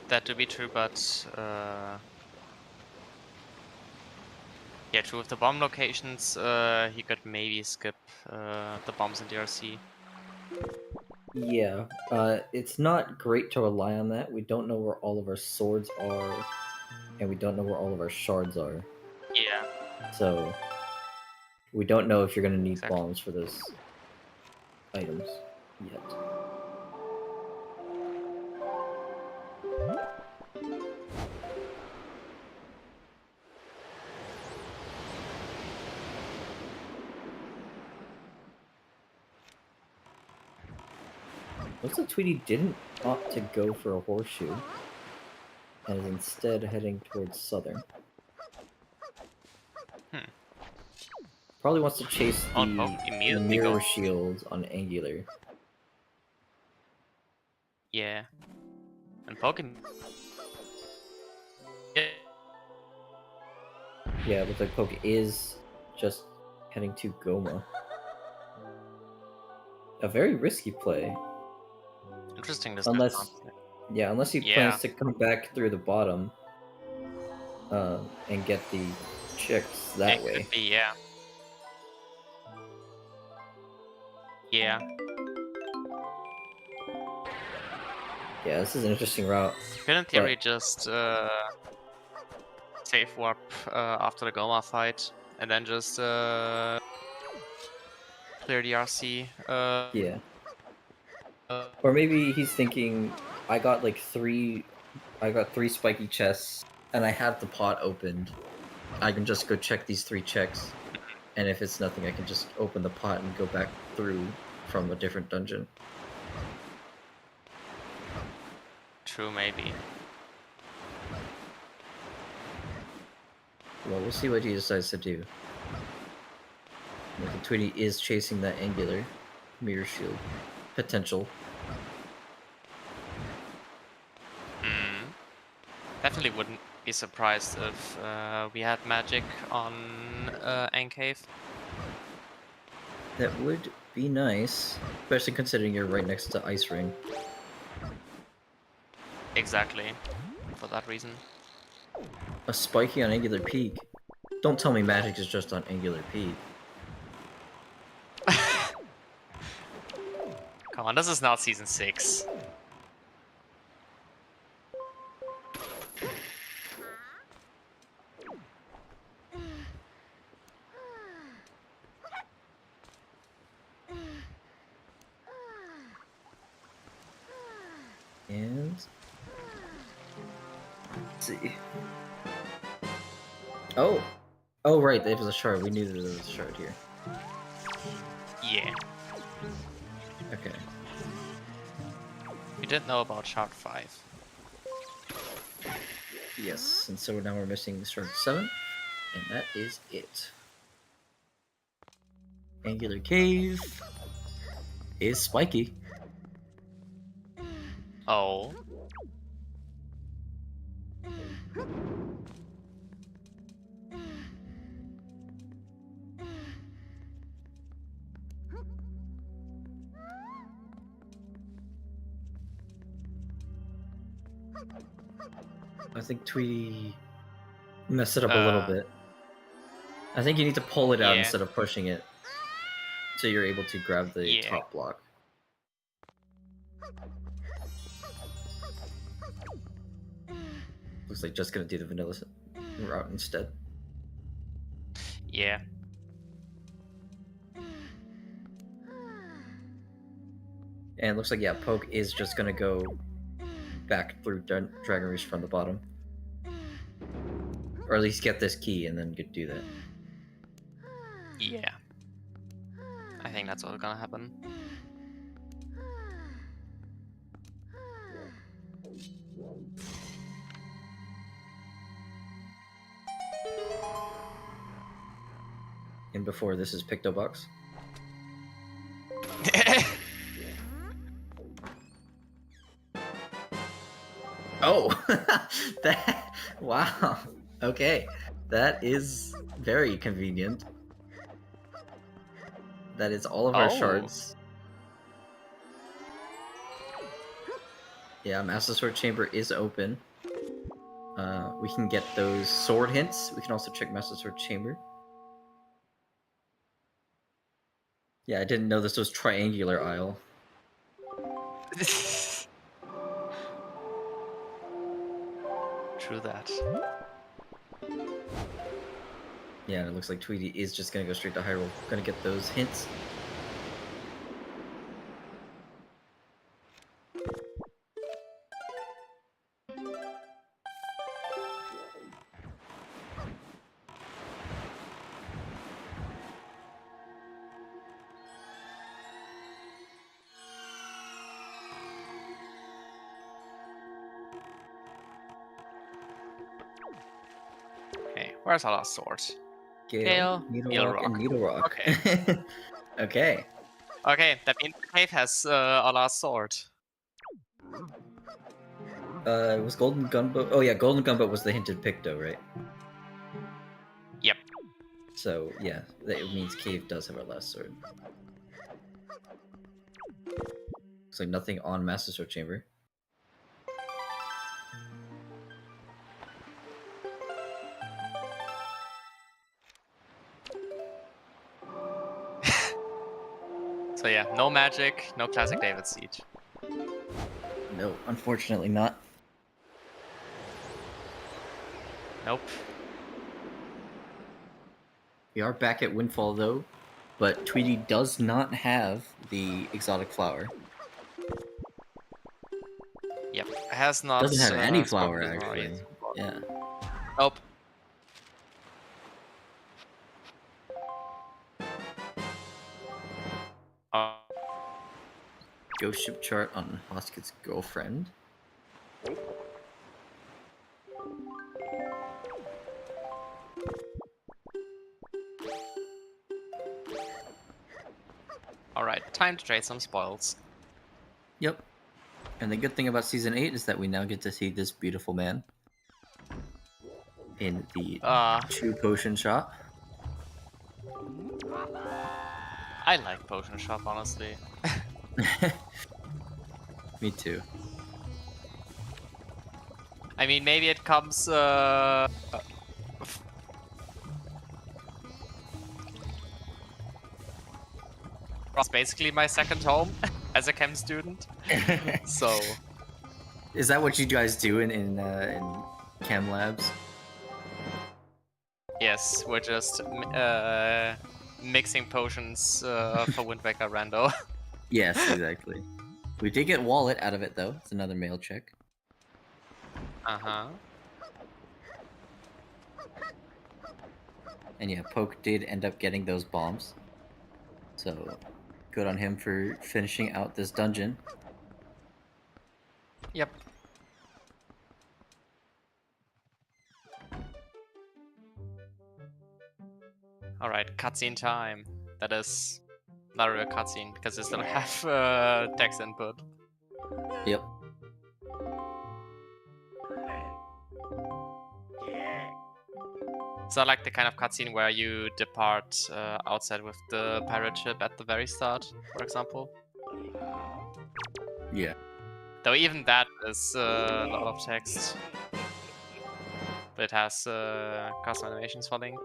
That to be true, but yeah, true. With the bomb locations, he could maybe skip the bombs in DRC. Yeah, it's not great to rely on that. We don't know where all of our swords are, and we don't know where all of our shards are. Yeah. So, we don't know if you're going to need Exactly. bombs for those items yet. Looks like Tweety didn't opt to go for a horseshoe, and is instead heading towards southern. Probably wants to chase the mirror shield on Angular. Yeah. And Pokemon. Yeah, but the Poke is just heading to Goma. A very risky play. Interesting this Unless he plans to come back through the bottom and get the chicks that way. Could be, yeah. Yeah. Yeah, this is an interesting route. Could in theory just safe warp after the Goma fight, and then just clear the RC. Yeah. Or maybe he's thinking, I got like three spiky chests, and I have the pot opened. I can just go check these 3 checks, and if it's nothing, I can just open the pot and go back through from a different dungeon. True, maybe. Well, we'll see what he decides to do. The Tweety is chasing that angular mirror shield potential. Definitely wouldn't be surprised if we had magic on Cave. That would be nice, especially considering you're right next to Ice Ring. Exactly, for that reason. A spiky on Angular Peak. Don't tell me magic is just on Angular Peak. Come on, this is not season 6. And let's see. Oh, right, there was a shard. We knew that there was a shard here. Yeah. Okay. We didn't know about Shard 5. Yes, and so now we're missing shard 7, and that is it. Angular Cave is spiky. Oh. I think Tweety messed it up a little bit. I think you need to pull it out instead of pushing it, so you're able to grab the top block. Looks like just gonna do the vanilla route instead. Yeah. And it looks like, yeah, Poke is just gonna go back through Dragon Reach from the bottom. Or at least get this key and then do that. Yeah. I think that's what's gonna happen. And before this is Pictobox. Oh! That... Wow. Okay. That is very convenient. That is all of our shards. Yeah, Master Sword Chamber is open. We can get those sword hints. We can also check Master Sword Chamber. Yeah, I didn't know this was triangular aisle. True that. Yeah, and it looks like Tweety is just gonna go straight to Hyrule. Gonna get those hints. Okay, where's our last sword? Gale, Needle Rock, and Needle Rock. Okay. Okay. Okay, that means the cave has our last sword. It was Golden Gunboat. Oh yeah, Golden Gunboat was the hinted Picto, right? Yep. So yeah, that means Cave does have our last sword. Looks like nothing on Master Sword Chamber. So yeah, no magic, no classic David Siege. No, unfortunately not. Nope. We are back at Windfall though, but Tweety does not have the exotic flower. has not. Doesn't have any spoken flower to Nori. actually. Yeah. Oh. Ghost ship chart on Hosket's girlfriend. Alright, time to trade some spoils. Yep. And the good thing about Season 8 is that we now get to see this beautiful man in the Chew Potion shop. I like Potion Shop, honestly. Me too. I mean, maybe it comes, it's basically my second home as a chem student. So... Is that what you guys do in chem labs? Yes, we're just mixing potions for Wind Waker Rando. Yes, exactly. We did get Wallet out of it, though. It's another mail check. Uh-huh. And yeah, Poke did end up getting those bombs. So, good on him for finishing out this dungeon. Yep. Alright, cutscene time. That is not a real cutscene because it doesn't have text input. Yep. It's not like the kind of cutscene where you depart outside with the pirate ship at the very start, for example. Yeah. Though even that is a lot of text. But it has custom animations for Link.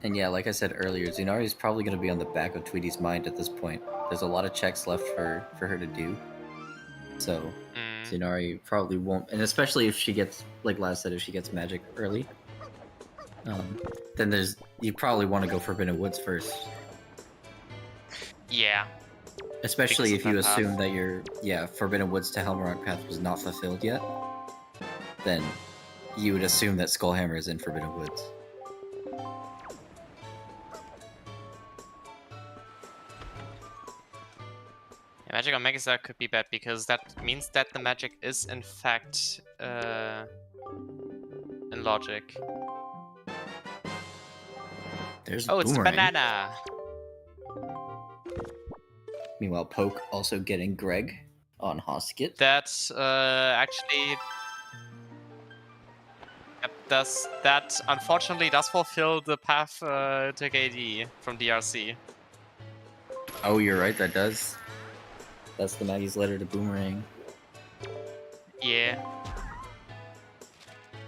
And yeah, like I said earlier, Zunari is probably going to be on the back of Tweety's mind at this point. There's a lot of checks left for her to do. So, Zunari probably won't... And especially if she gets, like Laz said, if she gets magic early. Then there's... You probably want to go Forbidden Woods first. Yeah. Especially if you assume that your... Yeah, Forbidden Woods to Helmarok path was not fulfilled yet. Then you would assume that Skullhammer is in Forbidden Woods. Magic on Megazord could be bad because that means that the magic is in fact in logic. There's it's a Boomerang. banana! Meanwhile, Poke also getting Greg on Hosket. That actually... That unfortunately does fulfill the path to KD from DRC. Oh, you're right, that does. That's the Maggie's letter to Boomerang. Yeah.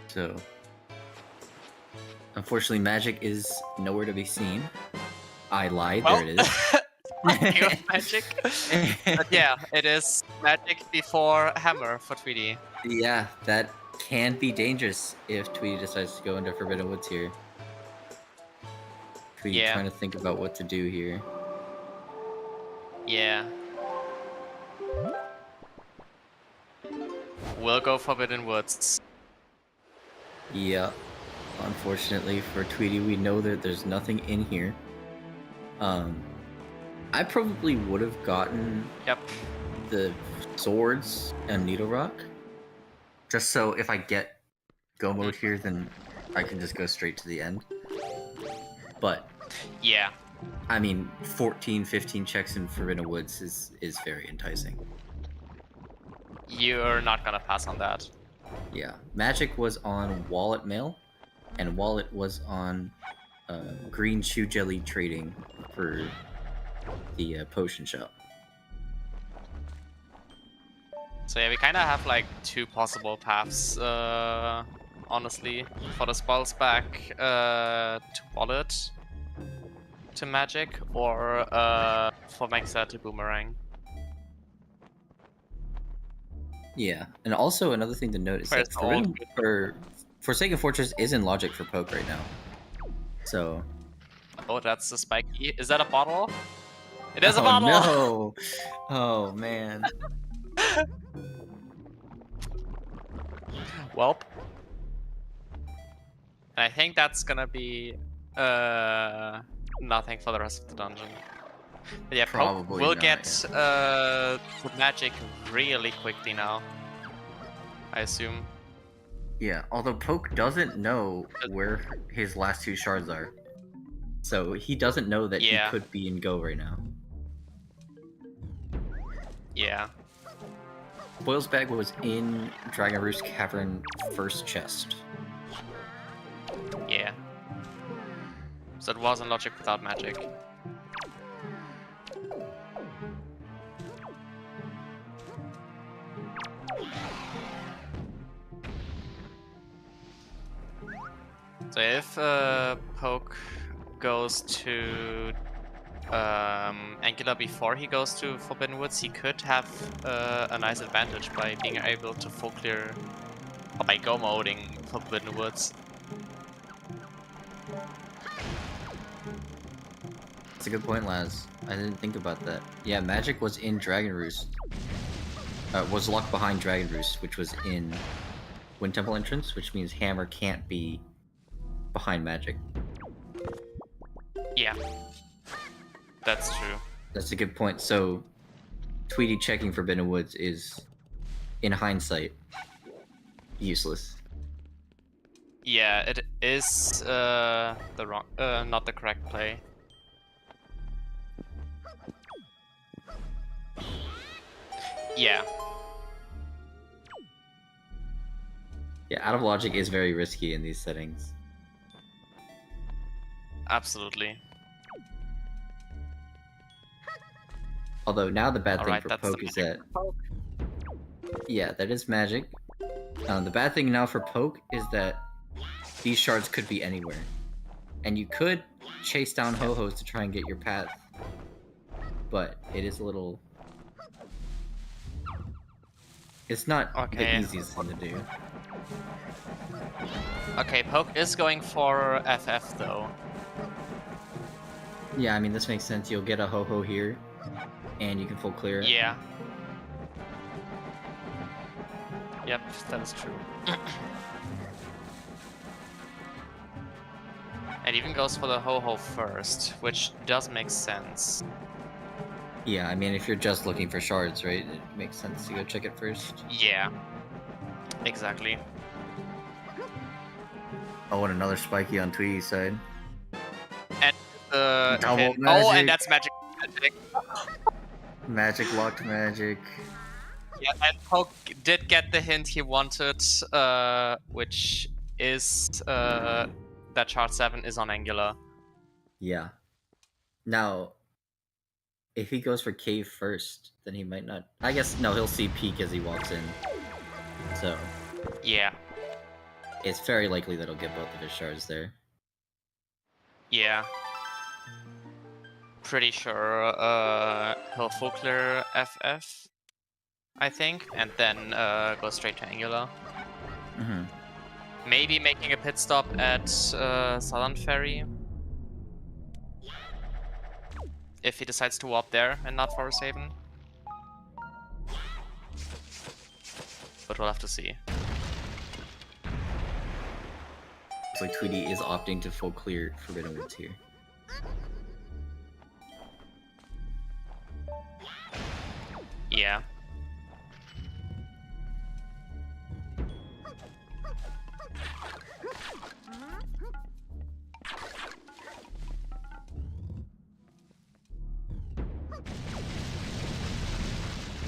So, unfortunately, magic is nowhere to be seen. I lied, well, there it is. Speaking of magic. But yeah, it is magic before hammer for Tweety. Yeah, that can be dangerous if Tweety decides to go into Forbidden Woods here. Tweety trying to think about what to do here. Yeah. We'll go Forbidden Woods. Yeah. Unfortunately for Tweety, we know that there's nothing in here. I probably would have gotten the swords and Needle Rock. Just so if I get go mode here, then I can just go straight to the end. But yeah. I mean, 14, 15 checks in Forbidden Woods is very enticing. You're not gonna pass on that. Yeah. Magic was on Wallet Mail, and Wallet was on Green Shoe Jelly trading for the potion shop. So yeah, we kind of have like two possible paths, honestly, for the spoils back to Wallet to Magic, or for Maxa to Boomerang. Yeah, and also another thing to note is that Forsaken Fortress is in logic for Poke right now. So. Oh, that's a spiky. Is that a bottle? It is a Oh bottle! no! Oh man. Welp. And I think that's gonna be nothing for the rest of the dungeon. But yeah, Poke Probably will not, get the magic really quickly now, I assume. Yeah, although Poke doesn't know where his last 2 shards are. So he doesn't know that he could be in go right now. Yeah. Boil's bag was in Dragon Roost Cavern first chest. Yeah. So it wasn't logic without magic. So if Poke goes to Angular before he goes to Forbidden Woods, he could have a nice advantage by being able to full clear, or by go moding Forbidden Woods. That's a good point, Laz. I didn't think about that. Yeah, magic was in Dragon Roost. Was locked behind Dragon Roost, which was in Wind Temple entrance, which means Hammer can't be behind magic. Yeah. That's true. That's a good point. So, Tweety checking Forbidden Woods is, in hindsight, useless. Yeah, it is the wrong, not the correct play. Yeah. Yeah, out of logic is very risky in these settings. Absolutely. Although now the bad thing Alright, for that's Poke the is magic that... for Poke. Yeah, that is magic. The bad thing now for Poke is that these shards could be anywhere. And you could chase down Ho-Hos to try and get your path. But it is a little... It's not the easiest thing to do. Okay, Poke is going for FF though. Yeah, I mean, this makes sense. You'll get a Ho-Ho here, and you can full clear it. Yeah. Yep, that is true. It even goes for the Ho-Ho first, which does make sense. Yeah, I mean, if you're just looking for shards, right, it makes sense to go check it first. Yeah. Exactly. Oh, and another spiky on Tweety's side. And Double oh, magic. and that's magic. Magic locked magic. Yeah, and Poke did get the hint he wanted, which is that chart 7 is on Angular. Yeah. Now, if he goes for cave first, then he might not... I guess, no, he'll see peek as he walks in. So... Yeah. It's very likely that he'll get both of his shards there. Yeah. Pretty sure he'll full clear FF, I think, and then go straight to Angular. Mm-hmm. Maybe making a pit stop at Southern Ferry. If he decides to warp there and not Forest Haven. But we'll have to see. Looks like Tweety is opting to full clear Forbidden Woods here. Yeah.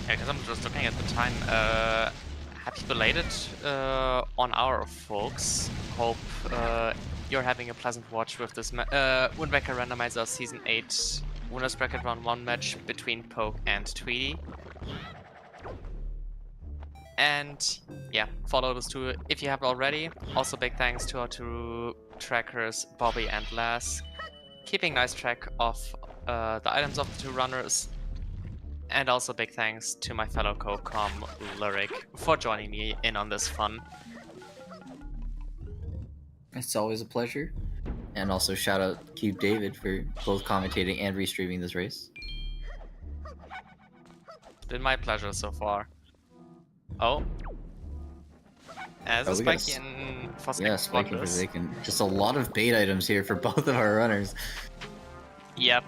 Yeah, because I'm just looking at the time. Happy belated on our folks. Hope you're having a pleasant watch with this Wind Waker Randomizer Season 8 Winners Bracket Round 1 match between Poke and Tweety. And yeah, follow those two if you haven't already. Also big thanks to our two trackers, Bobby and Laz, keeping nice track of the items of the two runners. And also big thanks to my fellow co-com, Lyric, for joining me in on this fun. It's always a pleasure. And also shout out Cube David for both commentating and restreaming this race. It's been my pleasure so far. Oh. As a Oh, we got spiky and yeah, spiking for vacant. Just a lot of bait items here for both of our runners. Yep.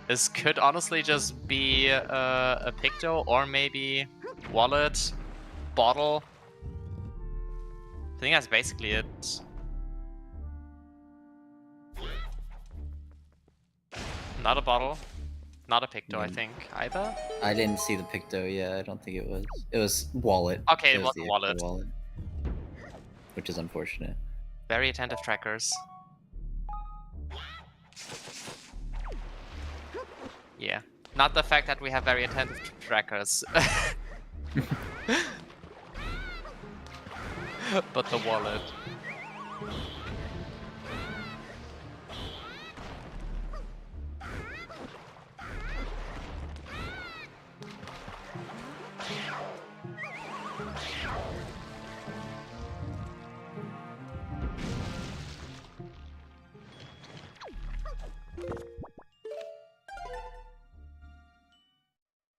This could honestly just be a Picto or maybe wallet, bottle. I think that's basically it. Not a bottle, not a Picto, I think, either. I didn't see the Picto, yeah, I don't think it was. It was wallet. Okay, it was the a wallet. Which is unfortunate. Very attentive trackers. Yeah. Not the fact that we have very attentive trackers. But the wallet.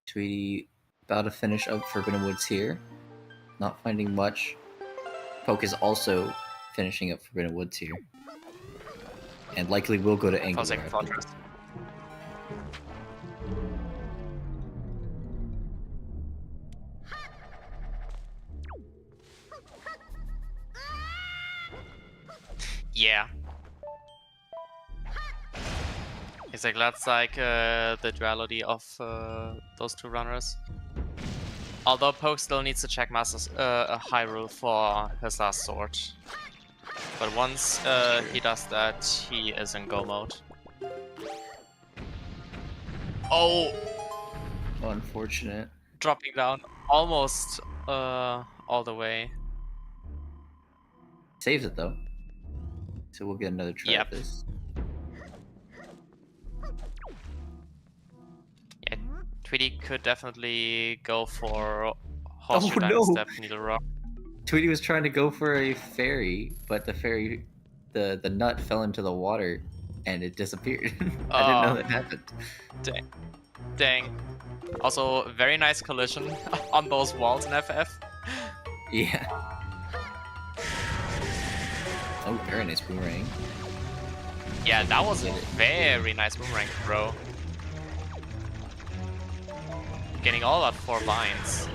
Tweety about to finish up Forbidden Woods here. Not finding much. Poke is also finishing up Forbidden Woods here. And likely will go to Angular. Yeah. Exactly, that's like the duality of those two runners. Although Poke still needs to check Master's Hyrule for his last sword. But once he does that, he is in go mode. Oh! Unfortunate. Dropping down almost all the way. Saves it though. So we'll get another try at this. Yeah, Tweety could definitely go for Horseshoe Diamond Step Needle Rock. Tweety was trying to go for a fairy, but the fairy, the nut fell into the water and it disappeared. I didn't know that happened. Dang. Dang. Also, very nice collision on those walls in FF. Yeah. Oh, very nice boomerang. Yeah, that was a very nice boomerang throw. Getting all at 4 lines.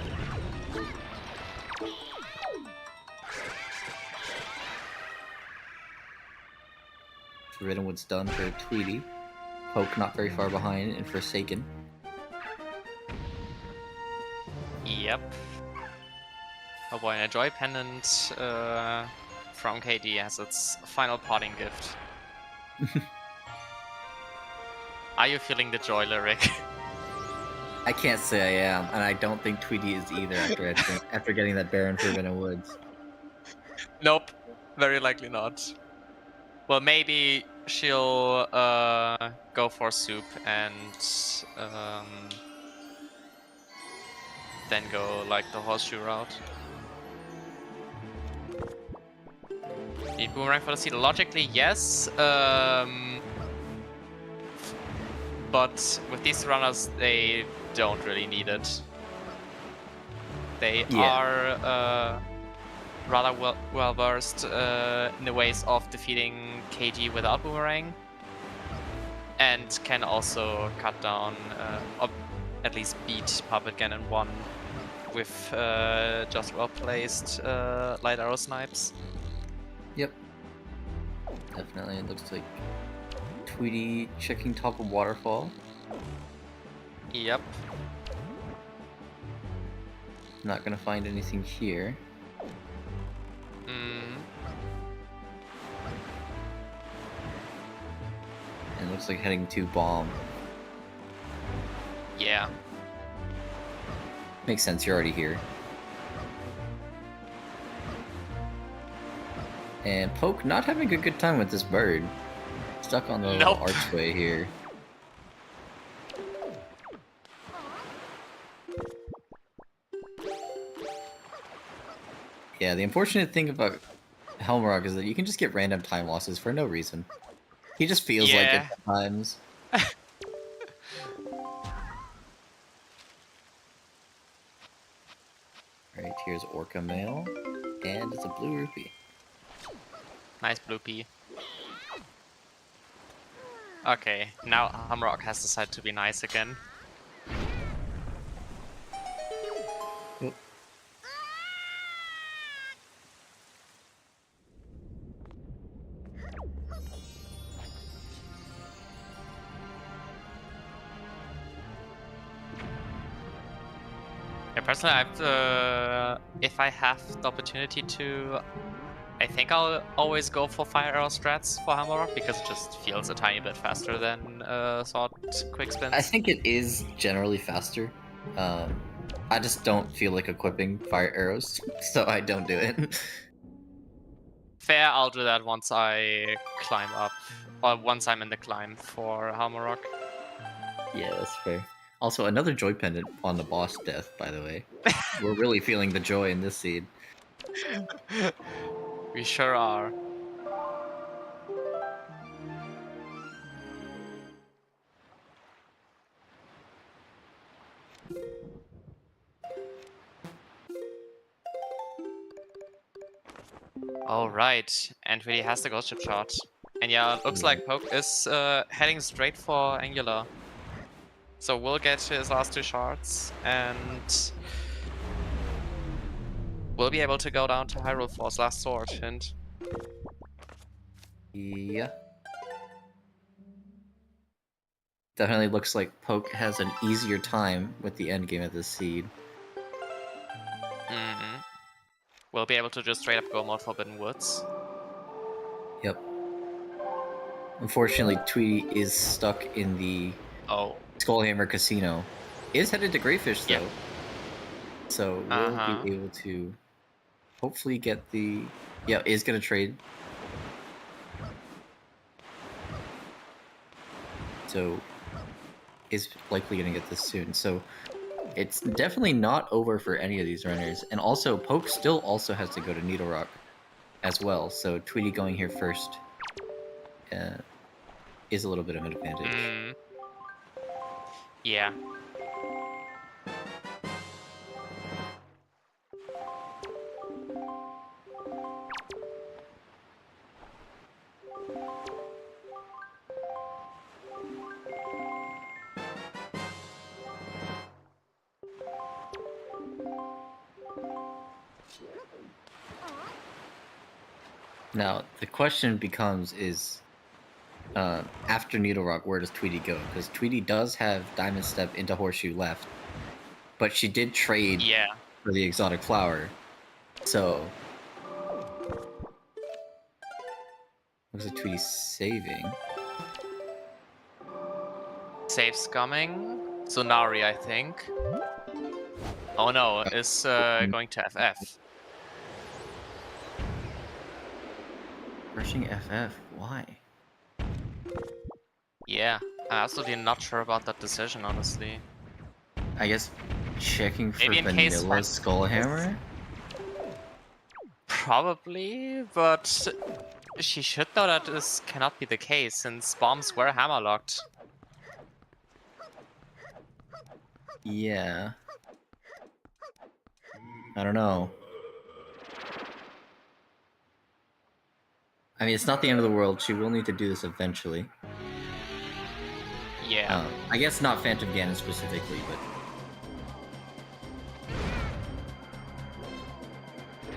Forbidden Wood's done for Tweety. Poke not very far behind and Forsaken. Yep. Oh boy, and a Joy Pendant from KD as its final parting gift. Are you feeling the joy lyric? I can't say I am, and I don't think Tweety is either after getting that Baron Forbidden Woods. Nope, very likely not. Well, maybe she'll go for soup and then go like the horseshoe route. Need boomerang for the seed? Logically, yes. But with these runners, they don't really need it. They are rather well versed in the ways of defeating KG without boomerang, and can also cut down, or at least beat Puppet Ganon 1 with just well placed light arrow snipes. Yep. Definitely, it looks like Tweety checking top of waterfall. Yep. Not gonna find anything here. And looks like heading to bomb. Yeah. Makes sense, you're already here. And Poke not having a good time with this bird. Stuck on the little archway here. Yeah, the unfortunate thing about Helmrock is that you can just get random time losses for no reason. He just feels like it at times. Alright, here's Orca Mail, and it's a blue rupee. Nice blue pea. Okay, now Hamrock has decided to be nice again. Oop. Yeah, personally, if I have the opportunity to, I think I'll always go for fire arrow strats for Hammerrock because it just feels a tiny bit faster than sword quick spins. I think it is generally faster. I just don't feel like equipping fire arrows, so I don't do it. Fair, I'll do that once I climb up, or once I'm in the climb for Hammerrock. Yeah, that's fair. Also, another joy pendant on the boss death, by the way. We're really feeling the joy in this seed. We sure are. Alright, and really has the ghost ship shot. And yeah, looks like Poke is heading straight for Angular. So we'll get his last 2 shards, and we'll be able to go down to Hyrule Force last sword, hint. Yeah. Definitely looks like Poke has an easier time with the endgame of this seed. Mm-hmm. We'll be able to just straight up go more Forbidden Woods. Yep. Unfortunately, Tweety is stuck in the Skullhammer Casino. Is headed to Greyfish, though. Yeah. So we'll be able to hopefully get the... Yeah, is going to trade. So is likely going to get this soon. So it's definitely not over for any of these runners. And also, Poke still also has to go to Needle Rock as well. So Tweety going here first is a little bit of an advantage. Yeah. Now, the question becomes is, after Needle Rock, where does Tweety go? Because Tweety does have Diamond Step into Horseshoe left, but she did trade for the Exotic Flower, so... Looks like Tweety's saving. Save's coming. Sonari, I think. Oh no, is going to FF. Rushing FF? Why? Yeah, I'm absolutely not sure about that decision, honestly. I guess checking for Maybe in case Vanilla Skullhammer? Probably, but she should know that this cannot be the case, since bombs were hammerlocked. Yeah. I don't know. I mean, it's not the end of the world. She will need to do this eventually. Yeah. I guess not Phantom Ganon specifically, but...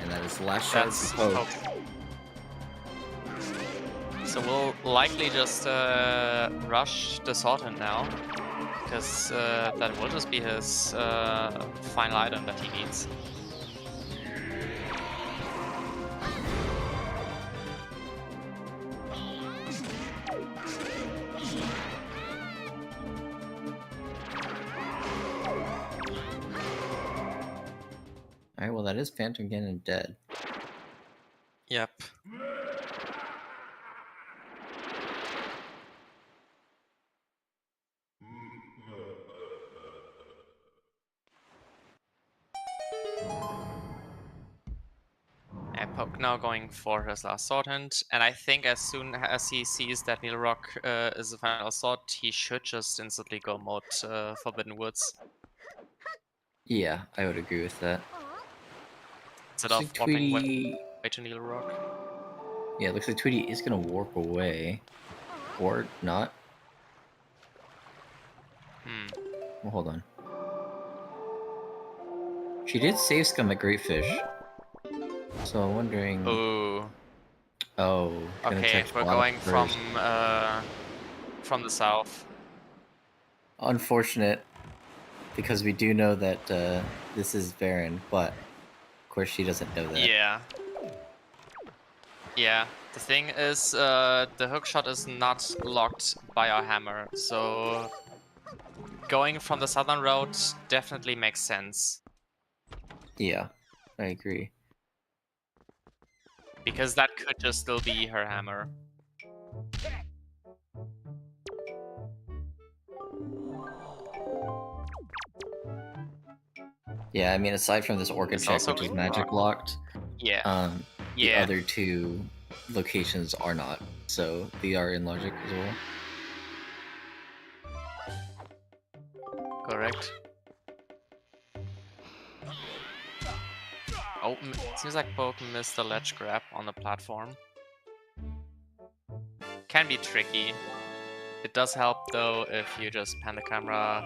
And that is the last shot of Poke. So we'll likely just rush the Sortin now, because that will just be his final item that he needs. Alright, well that is Phantom Ganon dead. Yep. Poke now going for his last sword hint, and I think as soon as he sees that Needle Rock is the final sword, he should just instantly go mode Forbidden Woods. Yeah, I would agree with that. Instead Looks of like warping Tweety... way to Needle Rock. Yeah, looks like Tweety is gonna warp away. Or not. Well, hold on. She did save scum at Great Fish. So I'm wondering... Ooh. Oh, gonna Okay, check we're bottom going first. from the south. Unfortunate, because we do know that this is Baron, but of course she doesn't know that. Yeah. Yeah. The thing is, the hookshot is not locked by our hammer, so going from the southern road definitely makes sense. Yeah, I agree. Because that could just still be her hammer. Yeah, I mean, aside from this Orchid It's check, also which is Needle magic Rock. locked, Yeah. the Yeah. other two locations are not, so they are in logic as well. Correct. Oh, seems like Poke missed the ledge grab on the platform. Can be tricky. It does help though if you just pan the camera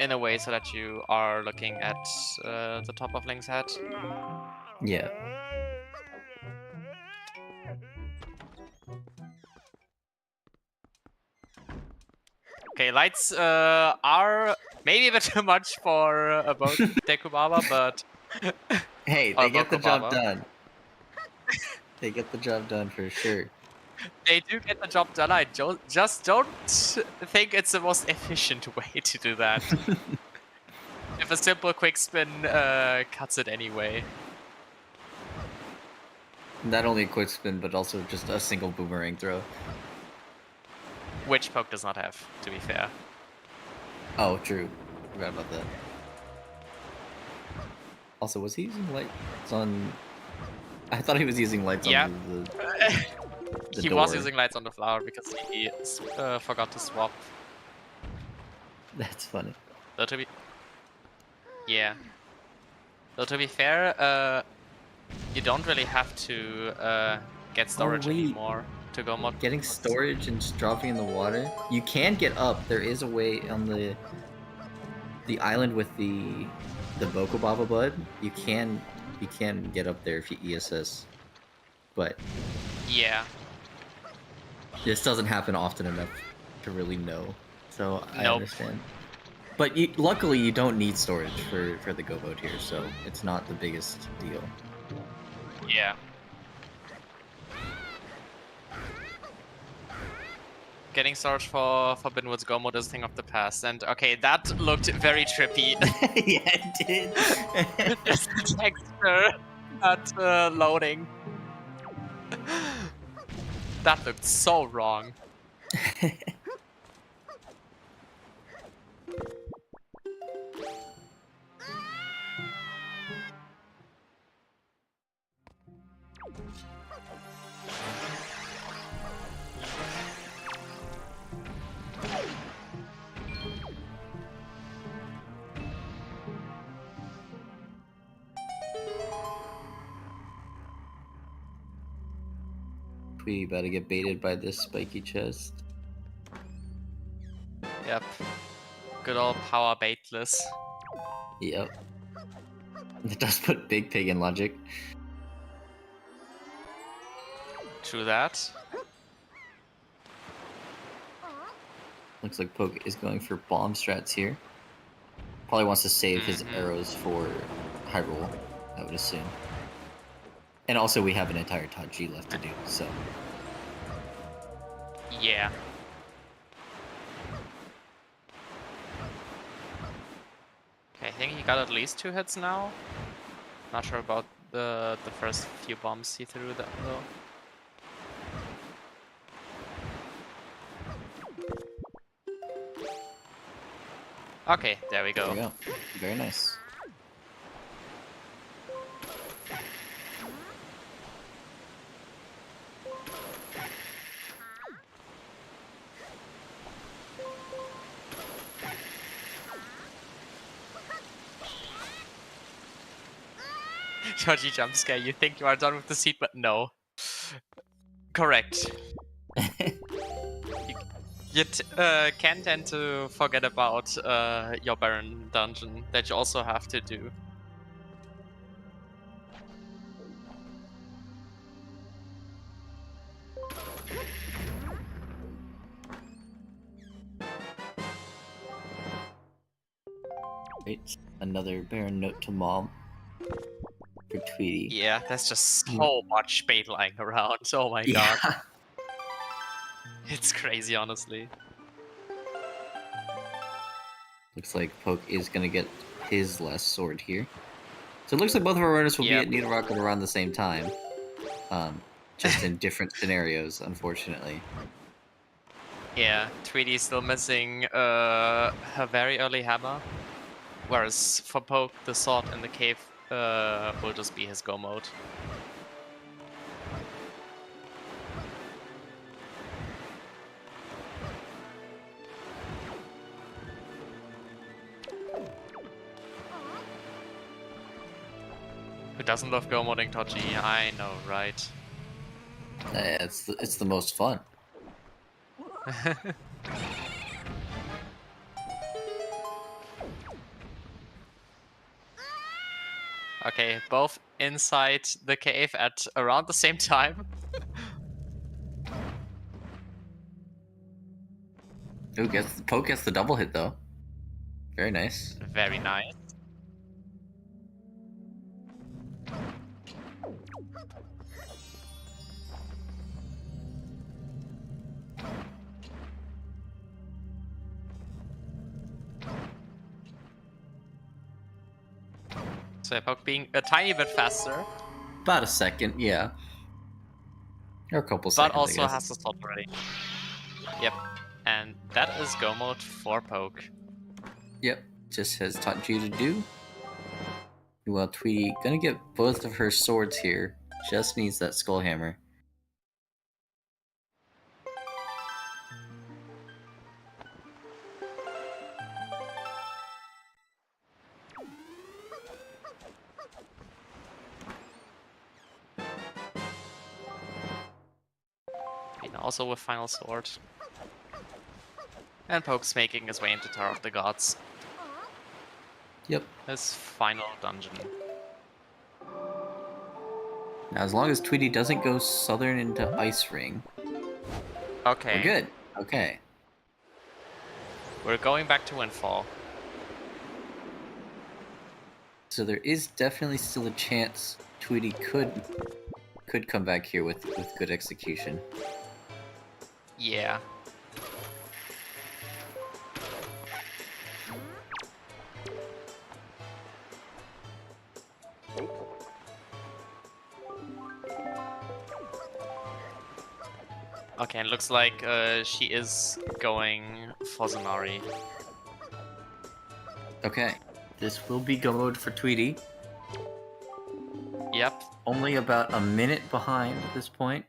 in a way so that you are looking at the top of Link's head. Yeah. Okay, lights are maybe a bit too much for both Dekubaba, but... Hey, or they get the job Bokobaba. done. They get the job done for sure. They do get the job done, I just don't think it's the most efficient way to do that. If a simple quick spin cuts it anyway. Not only a quick spin, but also just a single boomerang throw. Which Poke does not have, to be fair. Oh, true. Forgot about that. Also, was he using lights on... I thought he was using lights on the He door. was using lights on the flower because he forgot to swap. That's funny. Though to be... Yeah. Though to be fair, you don't really have to get storage anymore to go mod. Getting storage and just dropping in the water? You can get up. There is a way on the island with the Bokobaba Bud. You can get up there if you ESS. But Yeah. this doesn't happen often enough to really know. So I Nope. understand. But luckily you don't need storage for the Go Boat here, so it's not the biggest deal. Yeah. Getting storage for Forbidden Woods Go mode is a thing of the past, and okay, that looked very trippy. Yeah, it did. Just the texture at loading. That looked so wrong. We about to get baited by this spiky chest. Yep. Good old power baitless. Yep. It does put Big Pig in logic. True that. Looks like Poke is going for bomb strats here. Probably wants to save his arrows for high roll, I would assume. And also we have an entire Taji left to do, so... Yeah. Okay, I think he got at least 2 hits now. Not sure about the first few bombs he threw though. Okay, there we go. There we go. Very nice. Dodgy jump scare. You think you are done with the seed, but no. Correct. You can tend to forget about your Baron dungeon that you also have to do. Right. Another Baron note to mom for Tweety. Yeah, there's just so much bait lying around. Oh my god. It's crazy, honestly. Looks like Poke is gonna get his last sword here. So it looks like both of our runners will be at Needle Rock at around the same time. Just in different scenarios, unfortunately. Yeah, Tweety's still missing her very early hammer. Whereas for Poke, the sword in the cave will just be his go mode. Who doesn't love go moding Toji? I know, right? It's the most fun. Okay, both inside the cave at around the same time. Poke gets the double hit though. Very nice. Very nice. So Poke being a tiny bit faster. About a second, yeah. Or a couple seconds, But also I guess. has the sword ready. Yep. And that is go mode for Poke. Yep, just has taught you to do. Well, Tweety gonna get both of her swords here. Just needs that skull hammer. Also with final sword. And Poke's making his way into Tower of the Gods. Yep. His final dungeon. Now, as long as Tweety doesn't go southern into Ice Ring, Okay. we're good. Okay. We're going back to Windfall. So there is definitely still a chance Tweety could come back here with good execution. Yeah. Okay, it looks like she is going for Zanari. Okay. This will be go mode for Tweety. Yep. Only about a minute behind at this point.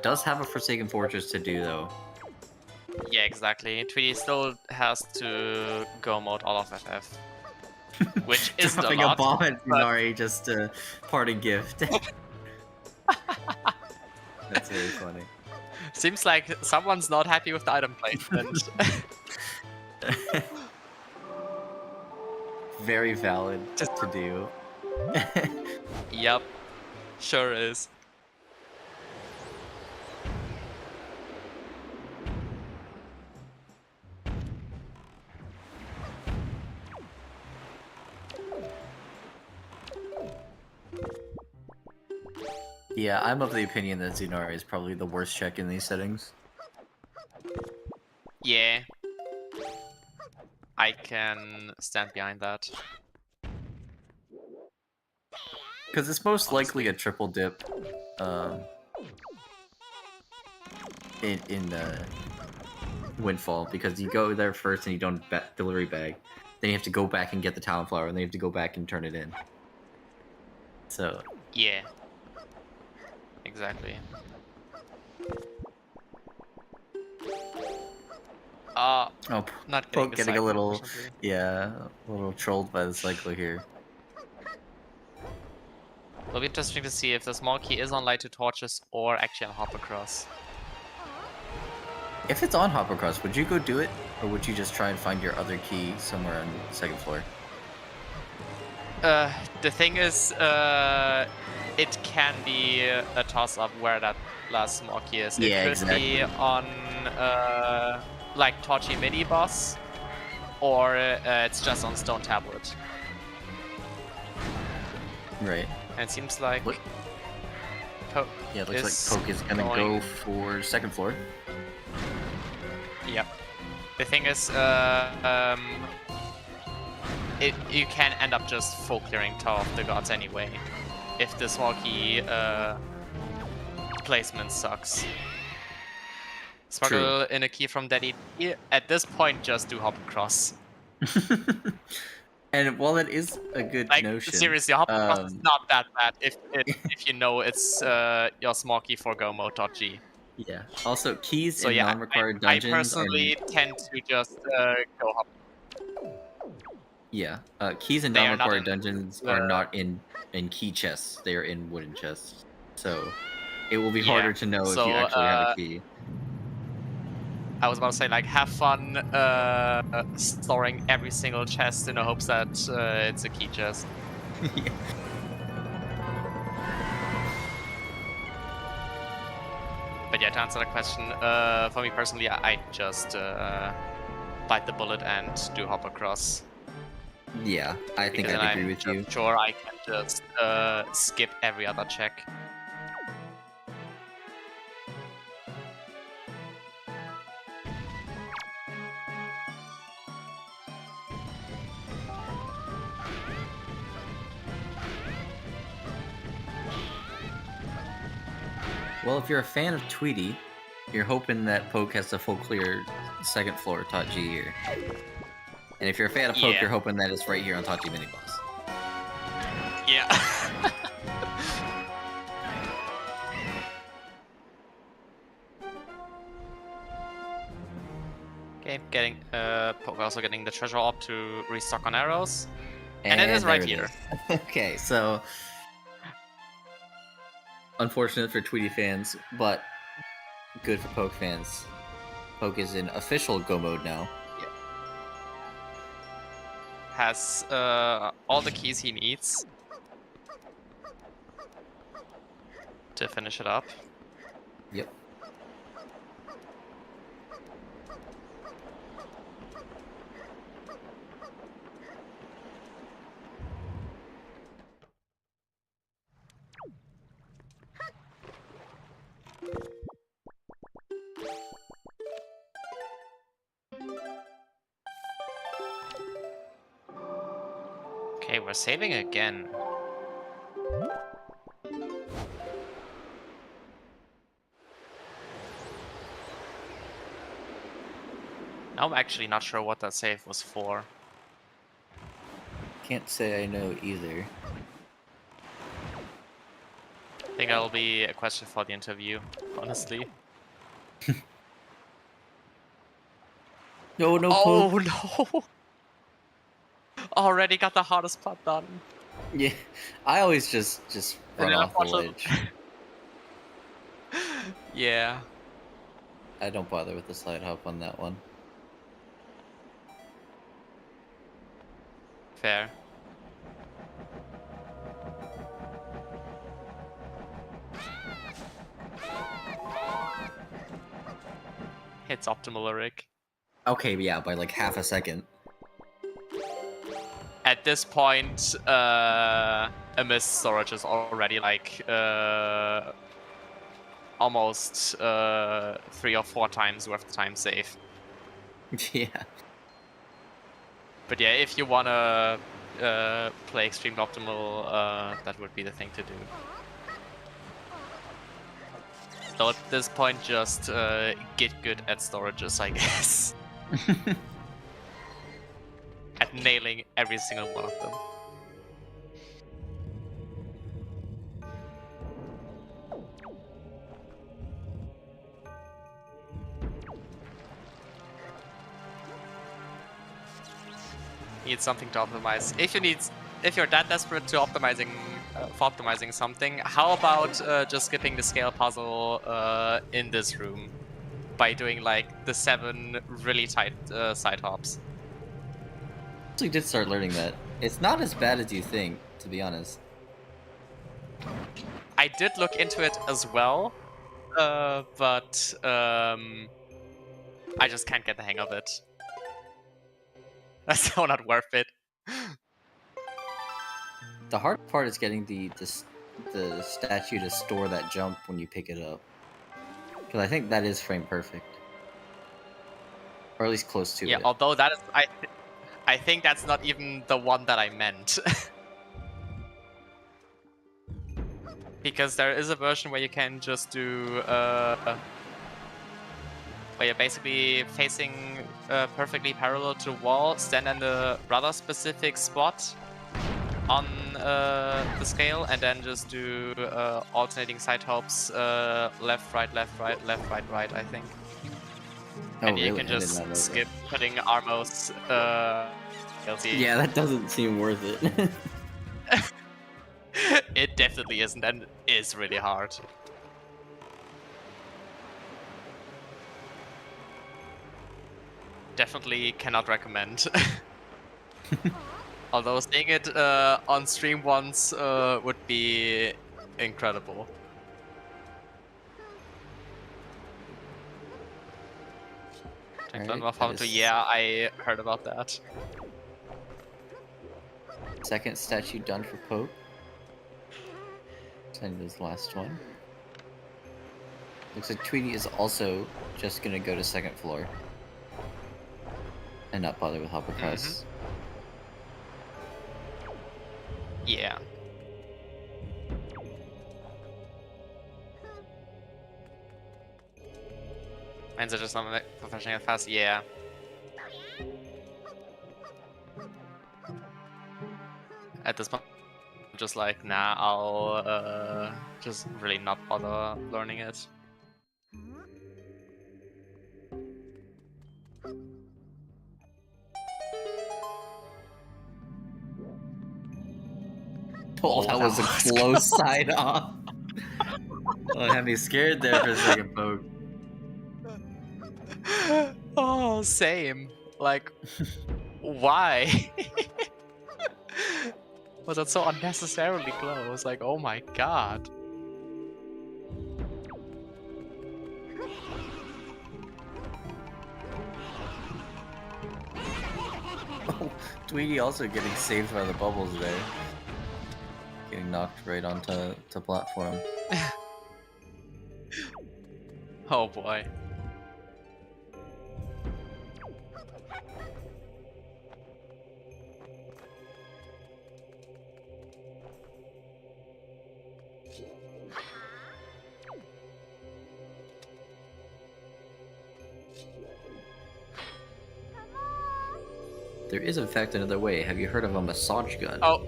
Does have a Forsaken Fortress to do, though. Yeah, exactly. Tweety still has to go mode all of FF. Which isn't Dropping a lot. a bomb at but... Zanari, just a parting gift. That's very funny. Seems like someone's not happy with the item placement. Very valid to do. Yep. Sure is. Yeah, I'm of the opinion that Zanari is probably the worst check in these settings. Yeah. I can stand behind that. Because it's most likely a triple dip in Windfall, because you go there first and you don't delivery bag. Then you have to go back and get the Talon Flower, and then you have to go back and turn it in. So... Yeah. Exactly. Oh, not Poke getting a little, unfortunately. yeah, a little trolled by the cycle here. It'll be interesting to see if the small key is on Light to Torches or actually on Hop Across. If it's on Hop Across, would you go do it? Or would you just try and find your other key somewhere on the second floor? The thing is, it can be a toss-up where that last small key is. Yeah, it could exactly. be on, like, Torchy Mini-Boss, or it's just on Stone Tablet. Right. And it seems like Poke Yeah, it looks is like Poke is gonna go for second floor. Yep. The thing is, you can end up just full clearing Tower of the Gods anyway, if the small key placement sucks. Smuggle in a key from Daddy. At this point, just do Hop Across. And while it is a good notion, seriously, Hop Across is not that bad if you know it's your small key for go mode.g. Yeah. Also, keys So in yeah, non-required I dungeons. personally tend to just go Hop. Yeah, keys in non-required dungeons are not in key chests. They are in wooden chests. So it will be harder to know if you actually have a key. I was about to say, like, have fun storing every single chest in the hopes that it's a key chest. Yeah. But yeah, to answer that question, for me personally, I just bite the bullet and do Hop Across. Yeah, I think I agree with you. Sure, I can just skip every other check. Well, if you're a fan of Tweety, you're hoping that Poke has the full clear second floor Tachi here. And if you're a fan of Poke, you're hoping that it's right here on Tachi Mini Boss. Yeah. Okay, Poke also getting the treasure orb to restock on arrows. And it is right here. Okay, so unfortunate for Tweety fans, but good for Poke fans. Poke is in official Go mode now. Yeah. Has all the keys he needs to finish it up. Yep. Okay, we're saving again. Now I'm actually not sure what that save was for. Can't say I know either. I think that'll be a question for the interview, honestly. No, oh, Poke. No! Already got the hardest part done. Yeah, I always just run off the ledge. Yeah. I don't bother with the slide hop on that one. Fair. Hits optimal lyric. Okay, yeah, by like half a second. At this point, a missed storage is already like almost 3 or 4 times worth of time save. Yeah. But yeah, if you wanna play extremely optimal, that would be the thing to do. So at this point, just get good at storages, I guess. At nailing every single one of them. Need something to optimize. If you're that desperate to optimizing for optimizing something, how about just skipping the scale puzzle in this room by doing like the 7 really tight side hops? I actually did start learning that. It's not as bad as you think, to be honest. I did look into it as well, but I just can't get the hang of it. That's so not worth it. The hard part is getting the statue to store that jump when you pick it up. Because I think that is frame perfect. Or at least close to it. Yeah, although that is... I think that's not even the one that I meant. Because there is a version where you can just do... where you're basically facing perfectly parallel to the wall, stand in the rather specific spot on the scale, and then just do alternating side hops, left, right, left, right, left, right, right, I think. Oh, and really? you can just skip putting Armos guilty. Yeah, that doesn't seem worth it. It definitely isn't, and is really hard. Definitely cannot recommend. Although seeing it on stream once would be incredible. Right, yeah, I heard about that. Second statue done for Poke. And his last one. Looks like Tweety is also just gonna go to second floor. And not bother with hop across. Yeah. Means are just not professionally fast, yeah. At this point, I'm just like, nah, I'll just really not bother learning it. Oh, that was a close side off. Oh, it had me scared there for a second, Poke. Oh, same. Like, why? Was that so unnecessarily close? Like, oh my god. Oh, Tweety also getting saved by the bubbles there. Getting knocked right onto platform. Oh boy. There is, in fact, another way. Have you heard of a massage gun? Oh.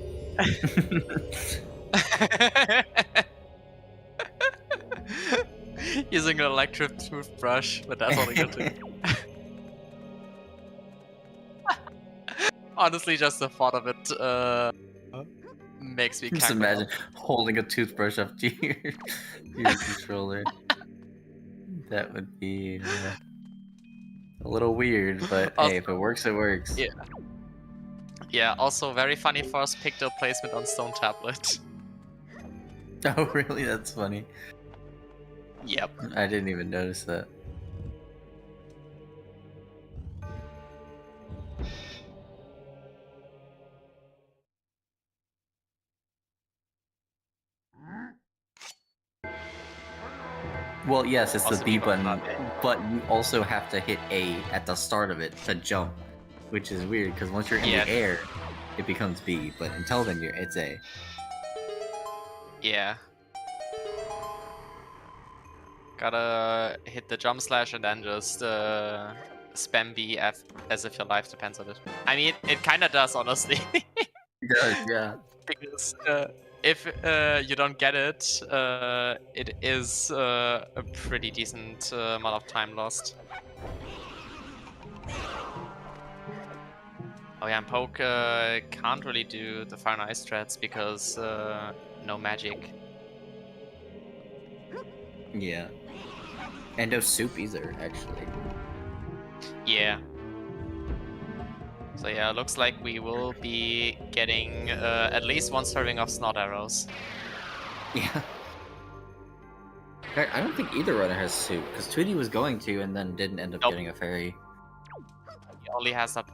Using an electric toothbrush, but that's all you can do. Honestly, just the thought of it makes me just imagine holding a toothbrush up to your controller. That would be a little weird, but also, hey, if it works, it works. Yeah. Yeah, also very funny first picto placement on stone tablet. Oh, really? That's funny. Yep. I didn't even notice that. Well, yes, it's Also the B button, not but you also have to hit A at the start of it to jump, which is weird because once you're in the air, it becomes B, but until then, it's A. Yeah. Gotta hit the jump slash and then just spam B as if your life depends on it. I mean, it kinda does, honestly. It does, yeah. Because if you don't get it, it is a pretty decent amount of time lost. Oh yeah, and Poke can't really do the Fire and Ice strats because no magic. Yeah. And no soup either, actually. Yeah. So yeah, looks like we will be getting at least one serving of snot arrows. Yeah. I don't think either runner has soup, because Tweety was going to and then didn't end up Nope. getting a fairy. He only has that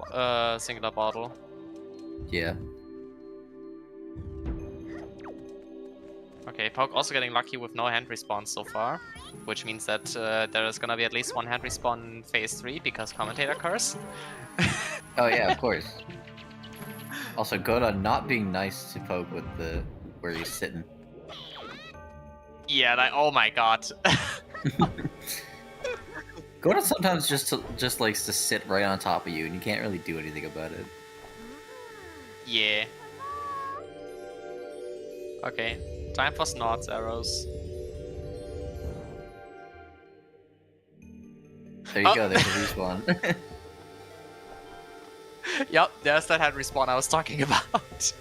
singular bottle. Yeah. Okay, Poke also getting lucky with no hand respawn so far, which means that there is gonna be at least one hand respawn in phase 3 because commentator curse. Oh yeah, of course. Also, Goda not being nice to Poke with the where he's sitting. Yeah, oh my god. Goda sometimes just likes to sit right on top of you, and you can't really do anything about it. Yeah. Okay, time for snots arrows. There you go, there's a respawn. Yep, there's that hand respawn I was talking about.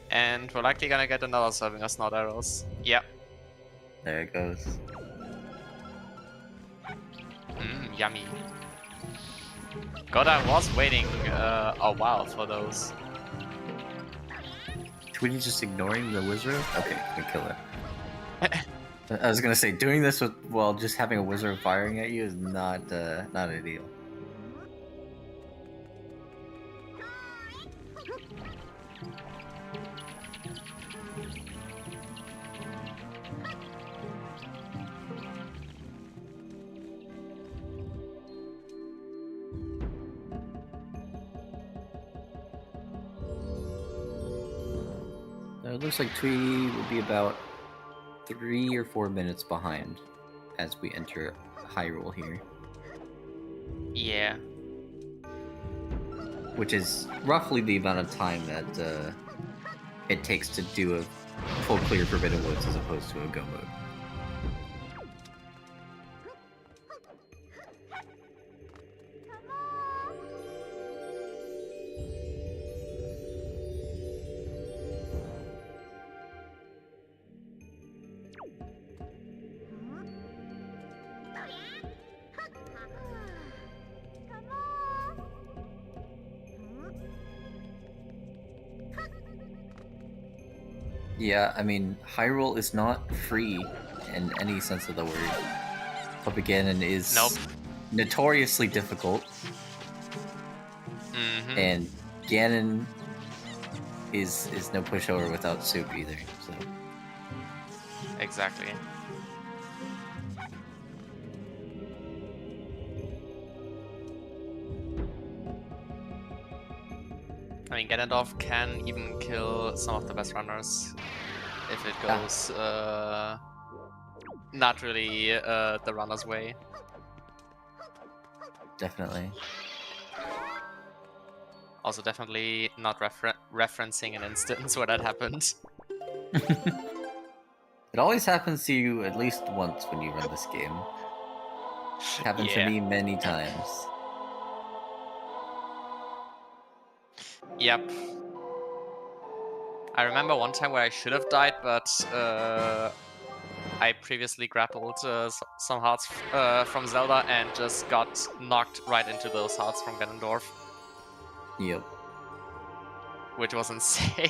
And we're likely gonna get another serving of snot arrows. Yep. There it goes. Yummy. God, I was waiting a while for those. Tweety just ignoring the wizard? Okay, we kill it. I was gonna say, doing this while just having a wizard firing at you is not ideal. It looks like Tweety will be about 3 or 4 minutes behind as we enter Hyrule here. Yeah. Which is roughly the amount of time that it takes to do a full clear Forbidden Woods as opposed to a go mode. Yeah, I mean, Hyrule is not free in any sense of the word. Puppet Ganon is notoriously difficult. And Ganon is no pushover without soup either, so. Exactly. I mean, Ganondorf can even kill some of the best runners if it goes not really the runner's way. Definitely. Also, definitely not referencing an instance where that happened. It always happens to you at least once when you run this game. It happened to me many times. Yep. I remember one time where I should have died, but I previously grappled some hearts from Zelda and just got knocked right into those hearts from Ganondorf. Yep. Which was insane.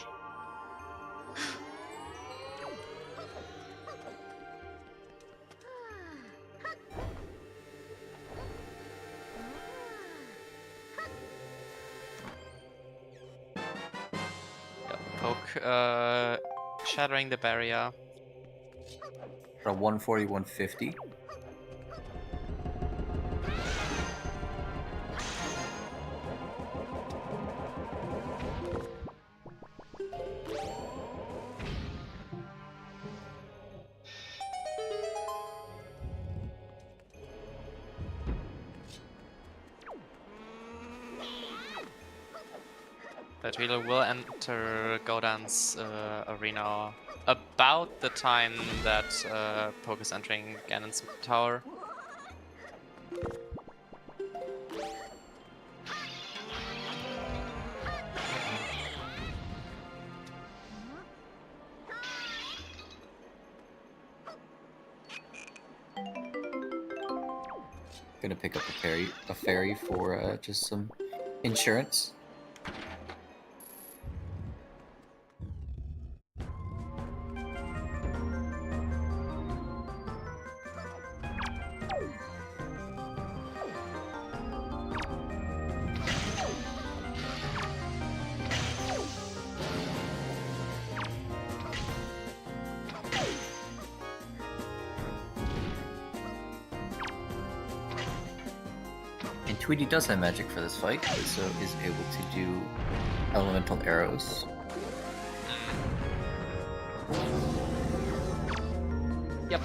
Poke shattering the barrier. For 140, 150. That wheeler will enter Godan's arena about the time that Poke is entering Ganon's tower. Gonna pick up a fairy for just some insurance. And Tweety does have magic for this fight, so is able to do elemental arrows. Yep.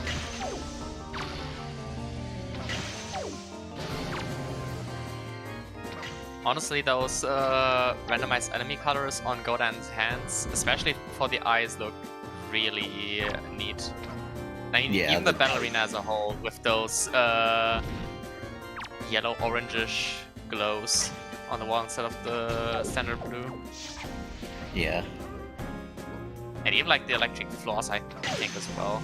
Honestly, those randomized enemy colors on Godan's hands, especially for the eyes, look really neat. I mean, Yeah, even the battle arena as a whole, with those yellow-orangish glows on the wall instead of the standard blue. Yeah. And even like the electric floors, I think, as well.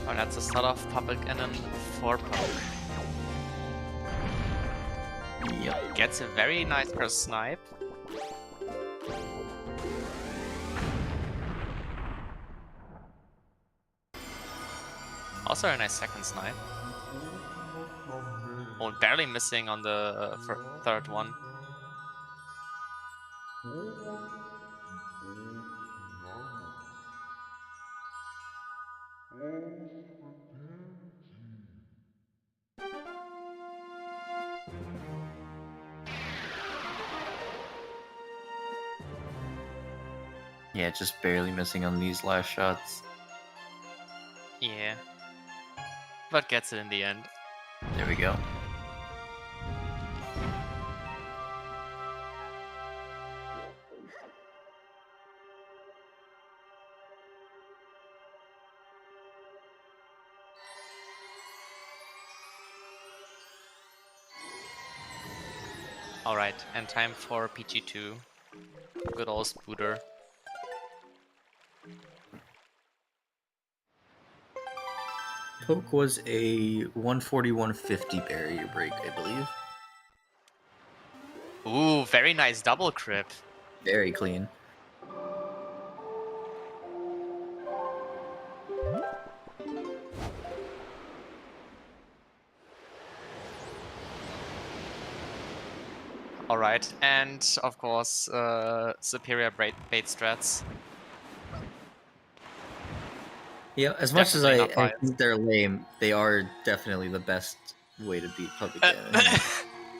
Oh, that's the start of Public Cannon for Poke. Yep. Gets a very nice first snipe. Also a nice second snipe. Oh, barely missing on the third one. Yeah, just barely missing on these last shots. Yeah. But gets it in the end. There we go. Alright, and time for PG2. Good old Spooter. Poke was a 140-150 barrier break, I believe. Ooh, very nice double crip. Very clean. Alright, and of course, superior bait strats. Yeah, as much as Definitely I not biased. think they're lame, they are definitely the best way to beat public enemy.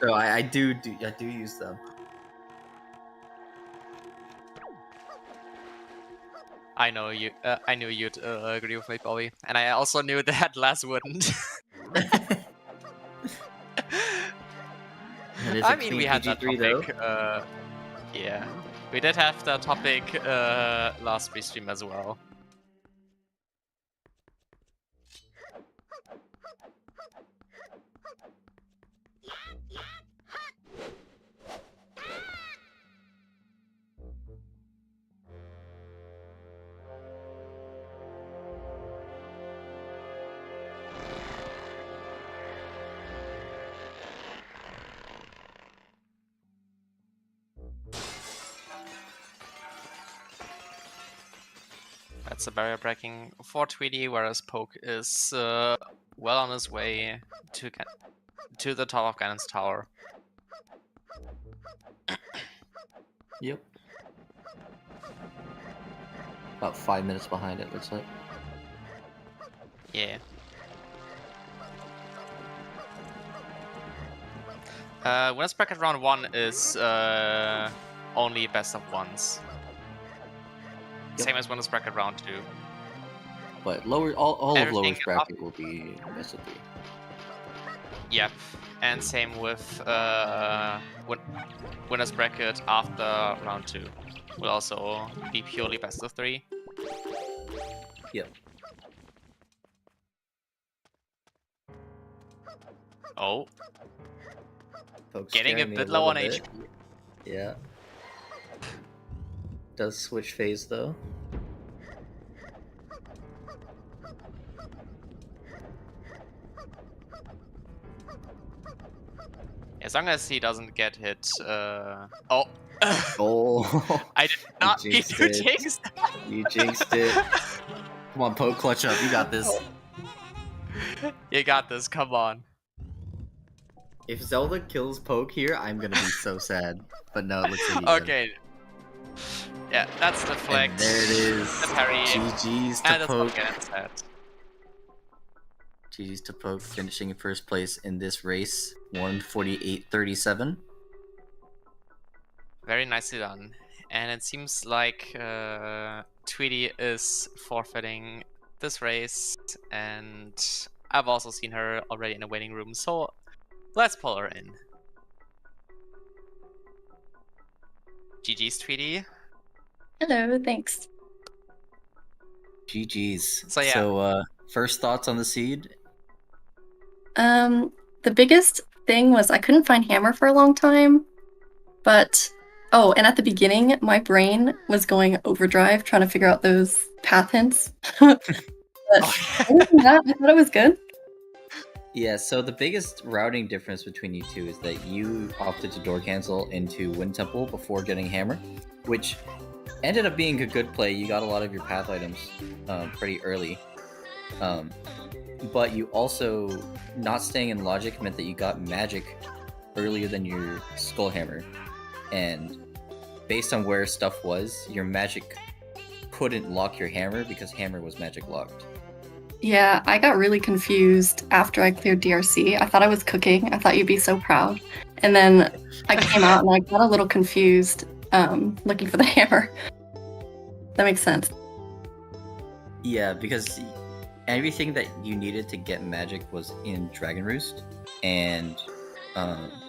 So I do use them. I know you. I knew you'd agree with me, Bobby, and I also knew that Laz wouldn't. I mean, we had that topic. Yeah, we did have that topic last restream as well. That's a barrier breaking for Tweety, whereas Poke is well on his way to the top of Ganon's tower. Yep. About 5 minutes behind it, looks like. Yeah. Winners bracket round 1 is only best of ones. Same as winners bracket round 2. But all of Everything lowest bracket will be best of 3. Yep, and same with winners bracket after round 2 will also be purely best of 3. Yep. Oh, Folks getting a scaring me bit low little on bit. HP. Yeah. Does switch phase though. As long as he doesn't get hit. Oh. Oh. I did not You mean jinxed to it. jinx that. You jinxed it. Come on, Poke, clutch up. You got this. You got this, come on. If Zelda kills Poke here, I'm gonna be so sad. But no, it looks like he Okay. Yeah, that's the flag. And there it is. The parry. GG's And to it's not Poke. getting set. GG's to Poke, finishing in first place in this race. 148.37. Very nicely done. And it seems like Tweety is forfeiting this race, and I've also seen her already in the waiting room, so let's pull her in. GG's, Tweety. Hello, thanks. GG's. So, yeah. So, first thoughts on the seed? The biggest thing was I couldn't find hammer for a long time, but and at the beginning, my brain was going overdrive trying to figure out those path hints. But other than that, I thought it was good. Yeah, so the biggest routing difference between you two is that you opted to door cancel into Wind Temple before getting hammer, which ended up being a good play. You got a lot of your path items pretty early. But you also, not staying in logic meant that you got magic earlier than your skull hammer. And based on where stuff was, your magic couldn't lock your hammer because hammer was magic locked. Yeah, I got really confused after I cleared DRC. I thought I was cooking. I thought you'd be so proud. And then I came out and I got a little confused looking for the hammer. That makes sense. Yeah, because everything that you needed to get magic was in Dragon Roost, and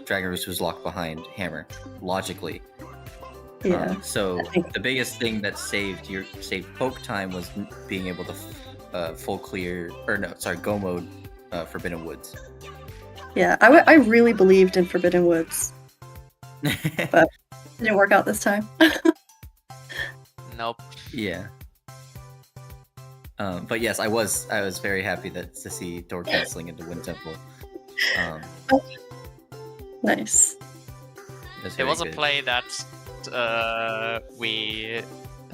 Dragon Roost was locked behind hammer, logically. Yeah. So the biggest thing that saved Poke time was being able to go mode Forbidden Woods. Yeah, I really believed in Forbidden Woods, but it didn't work out this time. Nope. Yeah. But yes, I was very happy to see door canceling into Wind Temple. Nice. It was a play that we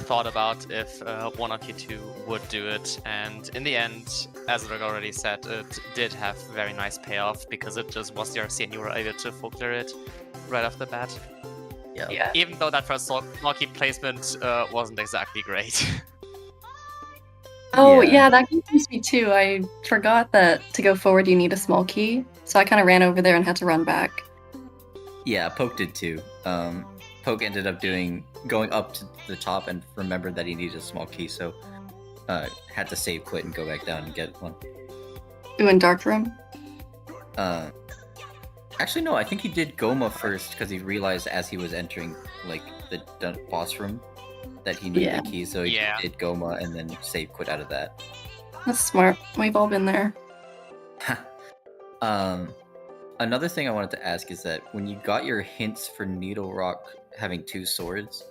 thought about if one of you two would do it, and in the end, as Rick already said, it did have very nice payoff because it just was DRC and you were able to full clear it right off the bat. Yeah. Even though that first Snorky placement wasn't exactly great. Oh, yeah, that confused me too. I forgot that to go forward you need a small key, so I kind of ran over there and had to run back. Yeah, Poke did too. Poke ended up going up to the top and remembered that he needed a small key, so had to save quit and go back down and get one. Ooh, in Dark Room? Actually, no, I think he did Goma first because he realized as he was entering like the boss room that he needed a key, so he did Goma and then save quit out of that. That's smart. We've all been there. Another thing I wanted to ask is that when you got your hints for Needle Rock having 2 swords,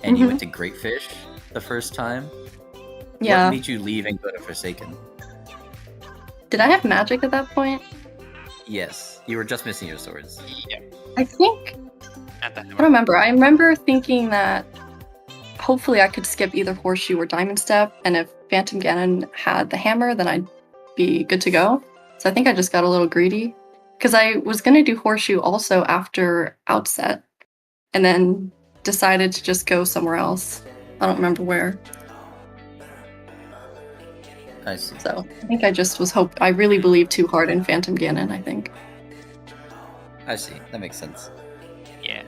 and you went to Great Fish the first time, what made you leave and go to Forsaken? Did I have magic at that point? Yes, you were just missing your swords. Yeah. I think... I don't remember. I remember thinking that hopefully I could skip either Horseshoe or Diamond Step, and if Phantom Ganon had the hammer, then I'd be good to go. So I think I just got a little greedy. Because I was going to do Horseshoe also after Outset, and then decided to just go somewhere else. I don't remember where. I see. So I think I just was I really believed too hard in Phantom Ganon, I think. I see. That makes sense. Yeah.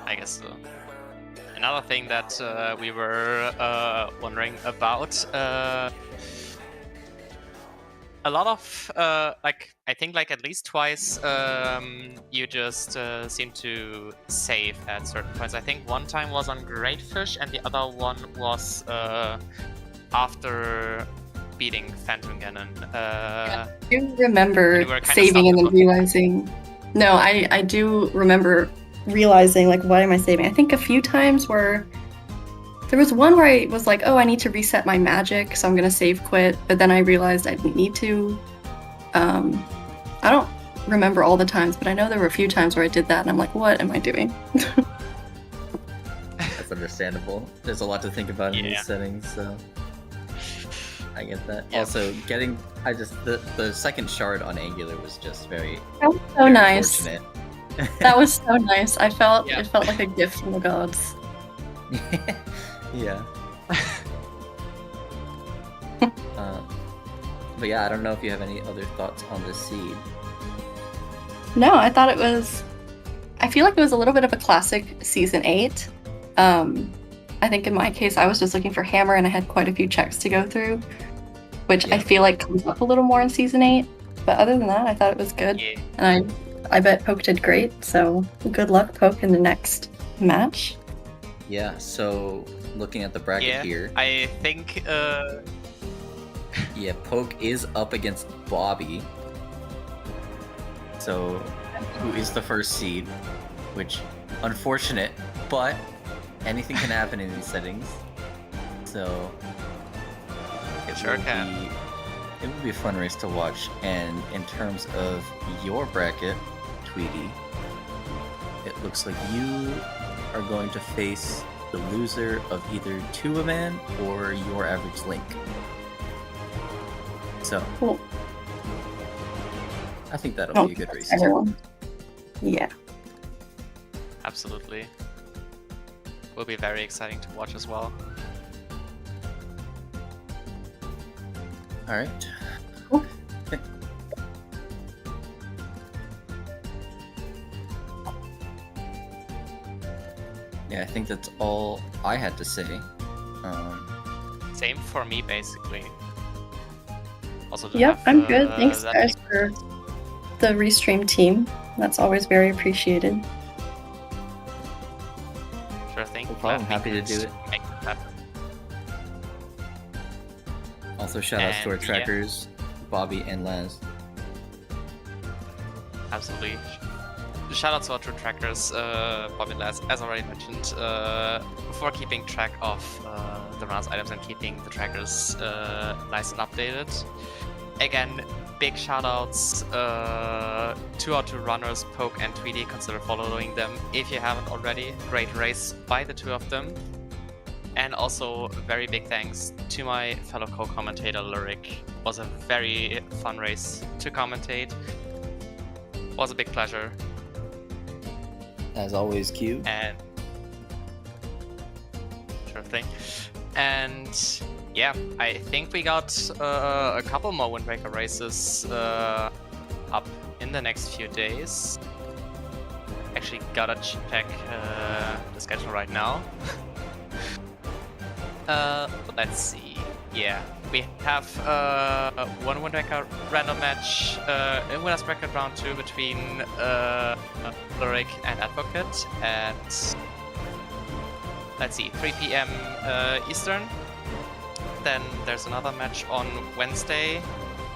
I guess so. Another thing that we were wondering about, a lot of I think at least twice you just seem to save at certain points. I think one time was on Great Fish and the other one was after beating Phantom Ganon. I do remember you were kinda saving and then stuck. realizing. No, I do remember realizing, like, why am I saving? I think a few times where there was one where I was like, oh, I need to reset my magic, so I'm gonna save quit, but then I realized I didn't need to. I don't remember all the times, but I know there were a few times where I did that, and I'm like, what am I doing? That's understandable. There's a lot to think about in these settings, so I get that. Yeah. Also, the second shard on Angular was just very, That was so very nice. fortunate. That was so nice. It felt like a gift from the gods. Yeah. But yeah, I don't know if you have any other thoughts on the seed. No, I thought it was. I feel like it was a little bit of a classic Season 8. I think in my case, I was just looking for Hammer and I had quite a few checks to go through, which I feel like comes up a little more in Season 8. But other than that, I thought it was good. Yeah. And I bet Poke did great, so good luck, Poke, in the next match. Yeah, so looking at the bracket here. I think Yeah, Poke is up against Bobby. So, who is the first seed? Which, unfortunate, but anything can happen in these settings. So, it will be a fun race to watch. And in terms of your bracket, Tweety, it looks like you are going to face the loser of either Two-A-Man or Your Average Link. So, Cool. I think that'll be a good race. Everyone. Yeah. absolutely will be very exciting to watch as well. All right. Cool. Okay. Yeah, I think that's all I had to say. Same for me, basically. Also, Yep, I'm good. Thanks, guys, for the Restream team. That's always very appreciated. Sure thing. No problem. Happy to do it. Make it happen. Also, shout outs to our And, yeah. trackers, Bobby and Laz. Absolutely. Shout out to our two trackers, Bobby and Laz, as already mentioned, for keeping track of the runners items and keeping the trackers nice and updated. Again, big shout outs to our two runners, Poke and Tweety. Consider following them if you haven't already. Great race by the two of them. And also, very big thanks to my fellow co-commentator, Lyric. Was a very fun race to commentate. Was a big pleasure. As always, Q. And sure thing. And yeah, I think we got a couple more Wind Waker races up in the next few days. Actually, gotta check the schedule right now. Let's see. Yeah, we have one Wind Waker random match in Winners Bracket Round 2 between Lyric and Advocate at, let's see, 3 p.m. Eastern. Then there's another match on Wednesday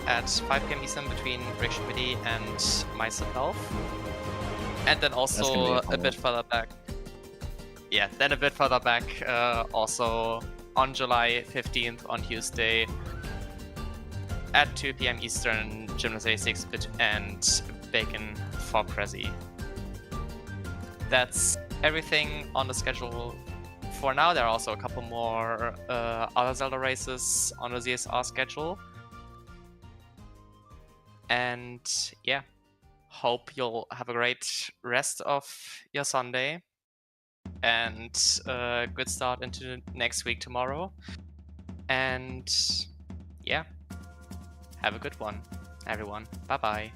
at 5 p.m. Eastern between Rick Schmidty and myself. And then also a bit further back. Yeah, then a bit further back, also on July 15th on Tuesday at 2 p.m. Eastern, Gymnast 6-bit and Bacon for Prezi. That's everything on the schedule for now. There are also a couple more other Zelda races on the ZSR schedule. And yeah, hope you'll have a great rest of your Sunday. And good start into next week tomorrow. And yeah, have a good one, everyone. Bye bye.